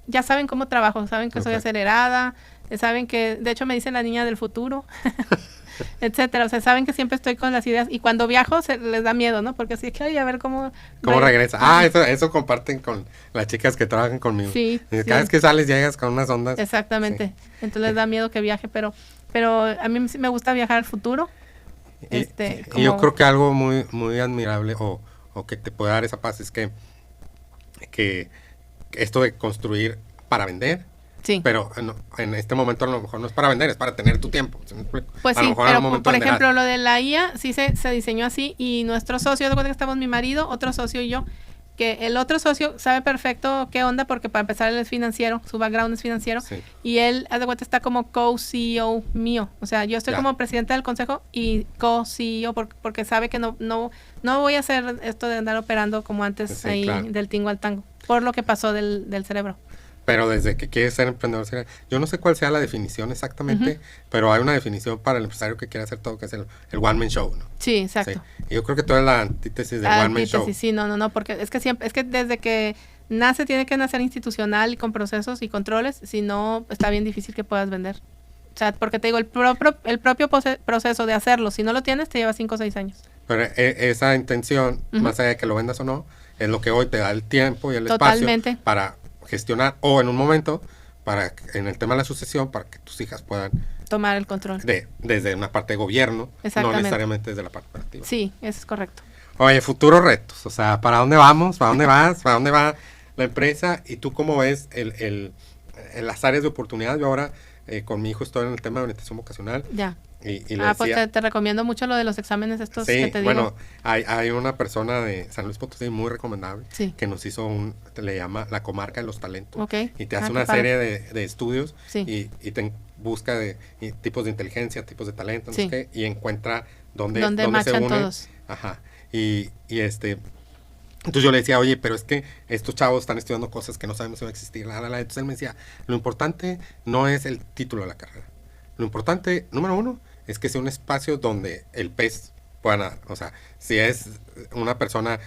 ya saben cómo trabajo, saben que soy acelerada, saben que, de hecho me dicen la niña del futuro, etcétera, o sea, saben que siempre estoy con las ideas y cuando viajo les da miedo, ¿no? Porque así que, ay, a ver cómo regresa. Eso comparten con las chicas que trabajan conmigo. Sí, cada vez que sales llegas con unas ondas. Exactamente. Sí. Entonces les da miedo que viaje, pero a mí me gusta viajar al futuro. Y yo creo que algo muy muy admirable o que te puede dar esa paz es que esto de construir para vender. Sí. Pero en este momento a lo mejor no es para vender, es para tener tu tiempo. Pues sí, pero por ejemplo lo de la IA sí se diseñó así y nuestro socio, de cuenta que estamos mi marido, otro socio y yo, que el otro socio sabe perfecto qué onda porque para empezar él es financiero, su background es financiero, sí. Y él, haz de cuenta, está como co-CEO mío, o sea, yo estoy como presidenta del consejo y co-CEO porque sabe que no voy a hacer esto de andar operando como antes del tingo al tango, por lo que pasó del cerebro. Pero desde que quieres ser emprendedor serial, yo no sé cuál sea la definición exactamente, pero hay una definición para el empresario que quiere hacer todo, que es el one man show, ¿no? Sí, exacto. Sí. Y yo creo que tú eres la antítesis del one man show. Sí, no, porque es que desde que nace tiene que nacer institucional y con procesos y controles, si no está bien difícil que puedas vender. O sea, porque te digo, el propio proceso de hacerlo, si no lo tienes, te lleva 5 o 6 años. Pero esa intención, más allá de que lo vendas o no, es lo que hoy te da el tiempo y el Totalmente. espacio para gestionar o en un momento en el tema de la sucesión para que tus hijas puedan tomar el control desde una parte de gobierno, no necesariamente desde la parte operativa. Sí, eso es correcto. Oye, futuros retos, o sea, ¿para dónde vamos? ¿Para dónde vas? ¿Para dónde va la empresa? ¿Y tú cómo ves las áreas de oportunidad? Yo ahora con mi hijo estoy en el tema de orientación vocacional. Ya. Y le decía, pues te recomiendo mucho lo de los exámenes estos que te digo. Bueno, hay una persona de San Luis Potosí muy recomendable que nos hizo le llama la comarca de los talentos. Y te hace una serie de estudios y te busca tipos de inteligencia, tipos de talento, no sé qué, y encuentra dónde se unen. Todos. Ajá. Y entonces yo le decía, oye, pero es que estos chavos están estudiando cosas que no sabemos si van a existir. Entonces él me decía, lo importante no es el título de la carrera. Lo importante, número uno, es que sea un espacio donde el pez pueda, o sea, si es una persona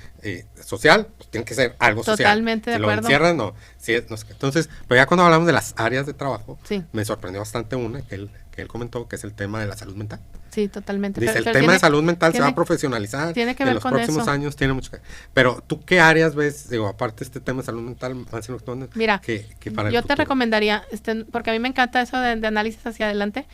social, pues tiene que ser algo social. Totalmente de acuerdo. Si lo encierran, no. Si es, no sé qué. Entonces, pero ya cuando hablamos de las áreas de trabajo, me sorprendió bastante una que él comentó, que es el tema de la salud mental. Sí, totalmente. Dice, Pero el tema de salud mental se va tiene- a profesionalizar. tiene que en ver los con próximos eso. años tiene mucho que... Pero, ¿tú qué áreas ves? Digo, aparte de este tema de salud mental, más en los Mira, que para el yo te futuro? recomendaría, porque a mí me encanta eso de análisis hacia adelante.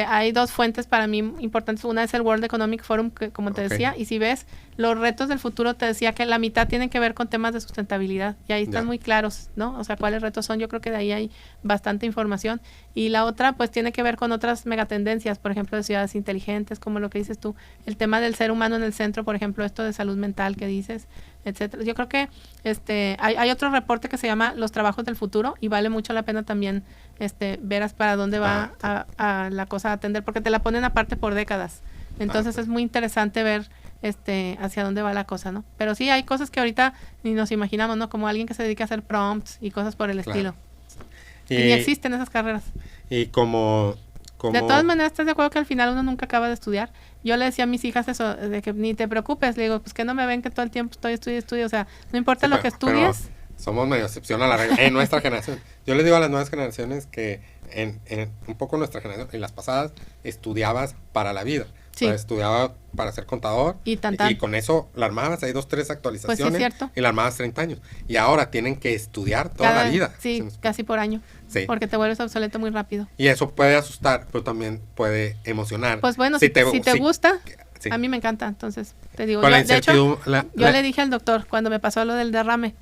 Hay dos fuentes para mí importantes. Una es el World Economic Forum, que como te Ok. decía, y si ves los retos del futuro, te decía que la mitad tienen que ver con temas de sustentabilidad, y ahí están Ya. muy claros, ¿no? O sea, cuáles retos son. Yo creo que de ahí hay bastante información. Y la otra, pues, tiene que ver con otras megatendencias, por ejemplo, de ciudades inteligentes, como lo que dices tú, el tema del ser humano en el centro, por ejemplo, esto de salud mental que dices, etcétera. Yo creo que hay otro reporte que se llama Los trabajos del futuro, y vale mucho la pena también veras para dónde va a la cosa a atender, porque te la ponen aparte por décadas. Entonces es muy interesante ver hacia dónde va la cosa, ¿no? Pero sí hay cosas que ahorita ni nos imaginamos, ¿no? Como alguien que se dedica a hacer prompts y cosas por el estilo. Y ni existen esas carreras. Y como... De todas maneras, ¿estás de acuerdo que al final uno nunca acaba de estudiar? Yo le decía a mis hijas eso, de que ni te preocupes, le digo, pues que no me ven que todo el tiempo estudio, o sea, no importa lo que estudies. Somos medio excepción a la regla en nuestra generación. Yo les digo a las nuevas generaciones que en un poco nuestra generación, en las pasadas, estudiabas para la vida. Sí. O sea, estudiaba para ser contador Y con eso la armabas, hay 2, 3 actualizaciones, Pues sí, es cierto. y la armabas 30 años. Y ahora tienen que estudiar toda la vida. Sí, casi por año. Sí. Porque te vuelves obsoleto muy rápido. Y eso puede asustar, pero también puede emocionar. Pues bueno, si te gusta, a mí me encanta. Entonces, te digo, yo, de hecho, yo le dije al doctor, cuando me pasó lo del derrame,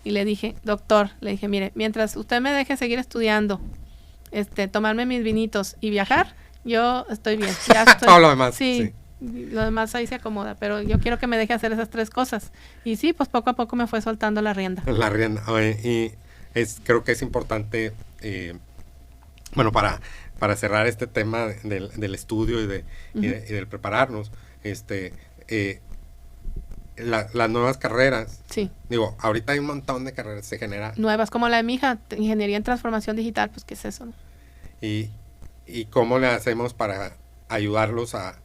y le dije, doctor, mire, mientras usted me deje seguir estudiando, tomarme mis vinitos y viajar, yo estoy bien. Ya estoy, todo lo demás. Sí, lo demás ahí se acomoda, pero yo quiero que me deje hacer esas 3 cosas. Y sí, pues poco a poco me fue soltando la rienda. La rienda. Y creo que es importante, bueno, para cerrar este tema del estudio y del prepararnos, las nuevas carreras. Sí. Digo, ahorita hay un montón de carreras, se genera. Nuevas, como la de mi hija, ingeniería en transformación digital, pues ¿qué es eso? ¿No? Y cómo le hacemos para ayudarlos a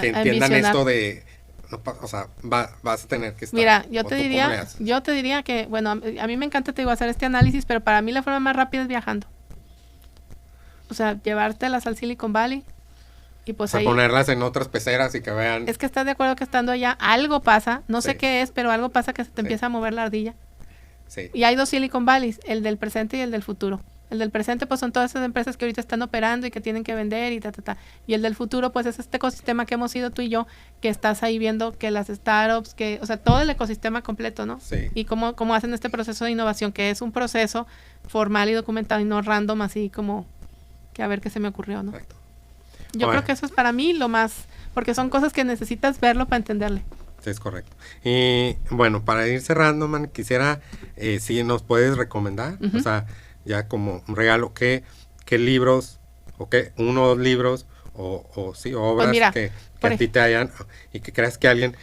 que entiendan esto de, no, o sea, vas a tener que estar. Mira, yo te diría que, bueno, a mí me encanta, te digo, hacer este análisis, pero para mí la forma más rápida es viajando. O sea, llevártelas al Silicon Valley y pues ahí ponerlas en otras peceras y que vean. Es que estás de acuerdo que estando allá algo pasa, no sé qué es, pero algo pasa que se te empieza a mover la ardilla. Sí. Y hay 2 Silicon Valleys, el del presente y el del futuro. El del presente pues son todas esas empresas que ahorita están operando y que tienen que vender y Y el del futuro pues es este ecosistema que hemos sido tú y yo, que estás ahí viendo que las startups, o sea, todo el ecosistema completo, ¿no? Sí. Y cómo hacen este proceso de innovación, que es un proceso formal y documentado y no random, así como que a ver qué se me ocurrió, ¿no? Exacto. Yo creo que eso es para mí lo más, porque son cosas que necesitas verlo para entenderle. Sí, es correcto. Y bueno, para ir cerrando, man, quisiera, si nos puedes recomendar, o sea, ya como un regalo, ¿qué libros, o qué, 1 o 2 libros, o obras pues mira, que a ti te hayan, y que creas que alguien,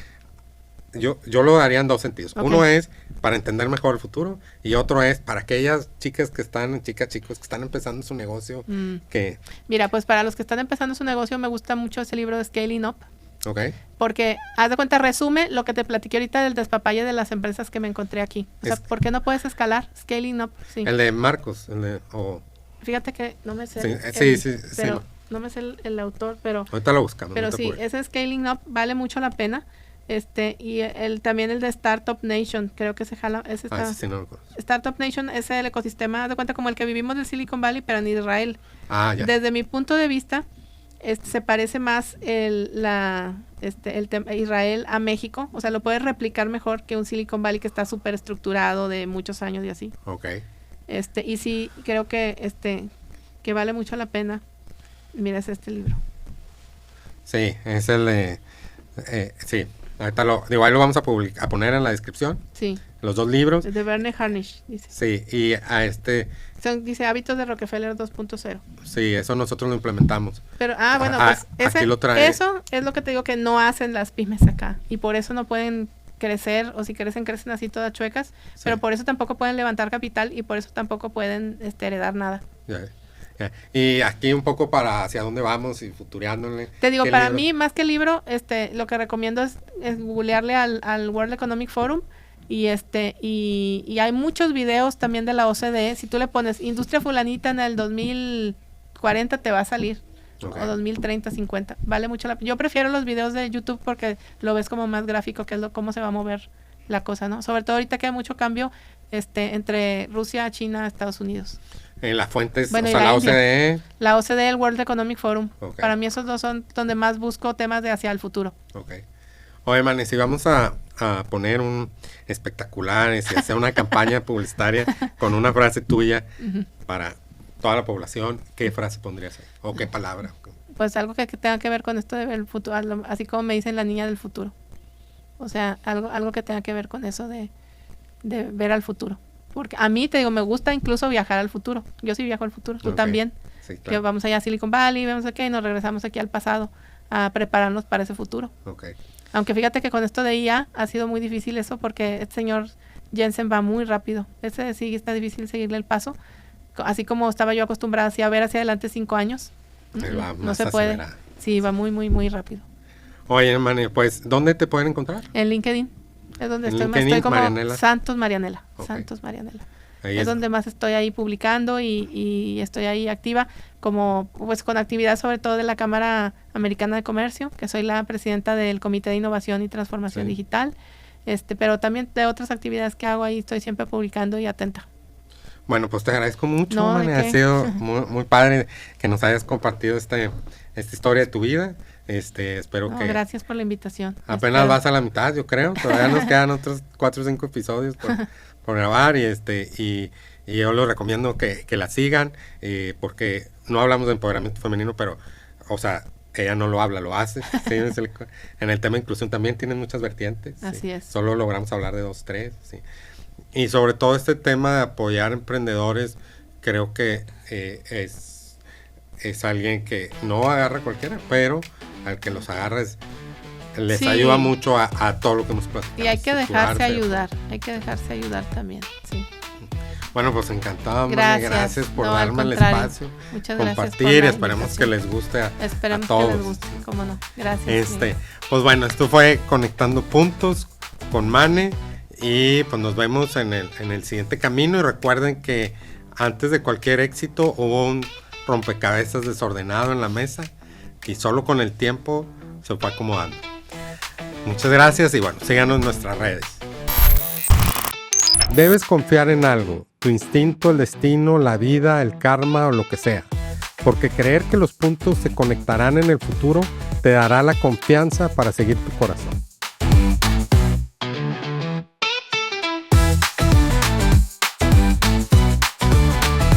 yo lo daría en 2 sentidos. Okay. Uno es para entender mejor el futuro, y otro es para aquellas chicos que están empezando su negocio. Mira, pues para los que están empezando su negocio me gusta mucho ese libro de Scaling Up. Okay. Porque, haz de cuenta, resume lo que te platiqué ahorita del despapalle de las empresas que me encontré aquí. O sea, ¿por qué no puedes escalar? Scaling Up, sí. El de Marcos, Fíjate que no me sé. Pero no me sé el autor, pero... Ahorita lo buscamos. Pero sí, ese Scaling Up vale mucho la pena. Y también el de Startup Nation, creo que se jala. Sí, no lo conozco. Startup Nation es el ecosistema, haz de cuenta, como el que vivimos del Silicon Valley, pero en Israel. Ya. Desde mi punto de vista, se parece más Israel a México, o sea, lo puedes replicar mejor que un Silicon Valley que está súper estructurado de muchos años y así. Okay. Y sí, creo que que vale mucho la pena. Mira, es este libro. Sí, es el de... sí, ahorita ahí lo vamos a poner en la descripción. Sí. Los 2 libros. De Verne Harnish, dice. Sí, y dice Hábitos de Rockefeller 2.0. Sí, eso nosotros lo implementamos. Pero, bueno, pues aquí lo trae. Eso es lo que te digo que no hacen las pymes acá. Y por eso no pueden crecer, o si crecen así todas chuecas. Sí. Pero por eso tampoco pueden levantar capital y por eso tampoco pueden heredar nada. Ya. Y aquí un poco para hacia dónde vamos y futureándole. Te digo, para mí, más que el libro, lo que recomiendo es googlearle al World Economic Forum. Y hay muchos videos también de la OCDE. Si tú le pones industria fulanita en el 2040 te va a salir. Okay. O 2030, 50. Vale mucho la pena. Yo prefiero los videos de YouTube porque lo ves como más gráfico, que es cómo se va a mover la cosa, ¿no? Sobre todo ahorita que hay mucho cambio entre Rusia, China, Estados Unidos. Las fuentes, Bueno, o sea, la OCDE. La OCDE, el World Economic Forum. Okay. Para mí esos dos son donde más busco temas de hacia el futuro. Ok. Oye, Mane, si vamos a poner un espectacular, si hacer una campaña publicitaria con una frase tuya para toda la población, ¿qué frase pondrías ahí? ¿O qué palabra? Pues algo que tenga que ver con esto de ver el futuro, así como me dicen la niña del futuro. O sea, algo que tenga que ver con eso de ver al futuro. Porque a mí, te digo, me gusta incluso viajar al futuro. Yo sí viajo al futuro, tú también. Sí, claro. Que vamos allá a Silicon Valley, vemos aquí y nos regresamos aquí al pasado a prepararnos para ese futuro. Okay. Aunque fíjate que con esto de IA ha sido muy difícil eso porque este señor Jensen va muy rápido. Ese sí está difícil seguirle el paso. Así como estaba yo acostumbrada así a ver hacia adelante 5 años. No se puede. Acelerada. Sí, va muy, muy, muy rápido. Oye, Mane, pues, ¿dónde te pueden encontrar? En LinkedIn. Es donde estoy más. LinkedIn, Estoy como Marianela. Santos Marianela. Okay. Santos Marianela. Ahí Es donde más estoy ahí publicando y estoy ahí activa como pues con actividad sobre todo de la Cámara Americana de Comercio, que soy la presidenta del Comité de Innovación y Transformación Digital, pero también de otras actividades que hago ahí estoy siempre publicando y atenta. Bueno, pues te agradezco mucho, No, Mane. Ha sido muy, muy padre que nos hayas compartido esta historia de tu vida. Espero que... Gracias por la invitación. Apenas vas a la mitad, yo creo. Todavía nos quedan otros 4 o 5 episodios por grabar y yo les recomiendo que la sigan porque no hablamos de empoderamiento femenino, pero, o sea, ella no lo habla, lo hace. ¿Sí? En el tema de inclusión también tiene muchas vertientes. Así ¿sí? es. Solo logramos hablar de 2, 3, ¿sí? Y sobre todo este tema de apoyar emprendedores, creo que es alguien que no agarra cualquiera, pero al que los agarres les ayuda mucho a todo lo que hemos platicado. Y hay que dejarse ayudar, también, sí. Bueno, pues encantado, gracias por no, darme el espacio, muchas compartir, y esperemos que les guste a todos. Que les guste, cómo no, gracias. Pues bueno, esto fue Conectando Puntos con Mane y pues nos vemos en el siguiente camino y recuerden que antes de cualquier éxito hubo un rompecabezas desordenado en la mesa y solo con el tiempo se fue acomodando. Muchas gracias y bueno, síganos en nuestras redes. Debes confiar en algo, tu instinto, el destino, la vida, el karma o lo que sea, porque creer que los puntos se conectarán en el futuro te dará la confianza para seguir tu corazón.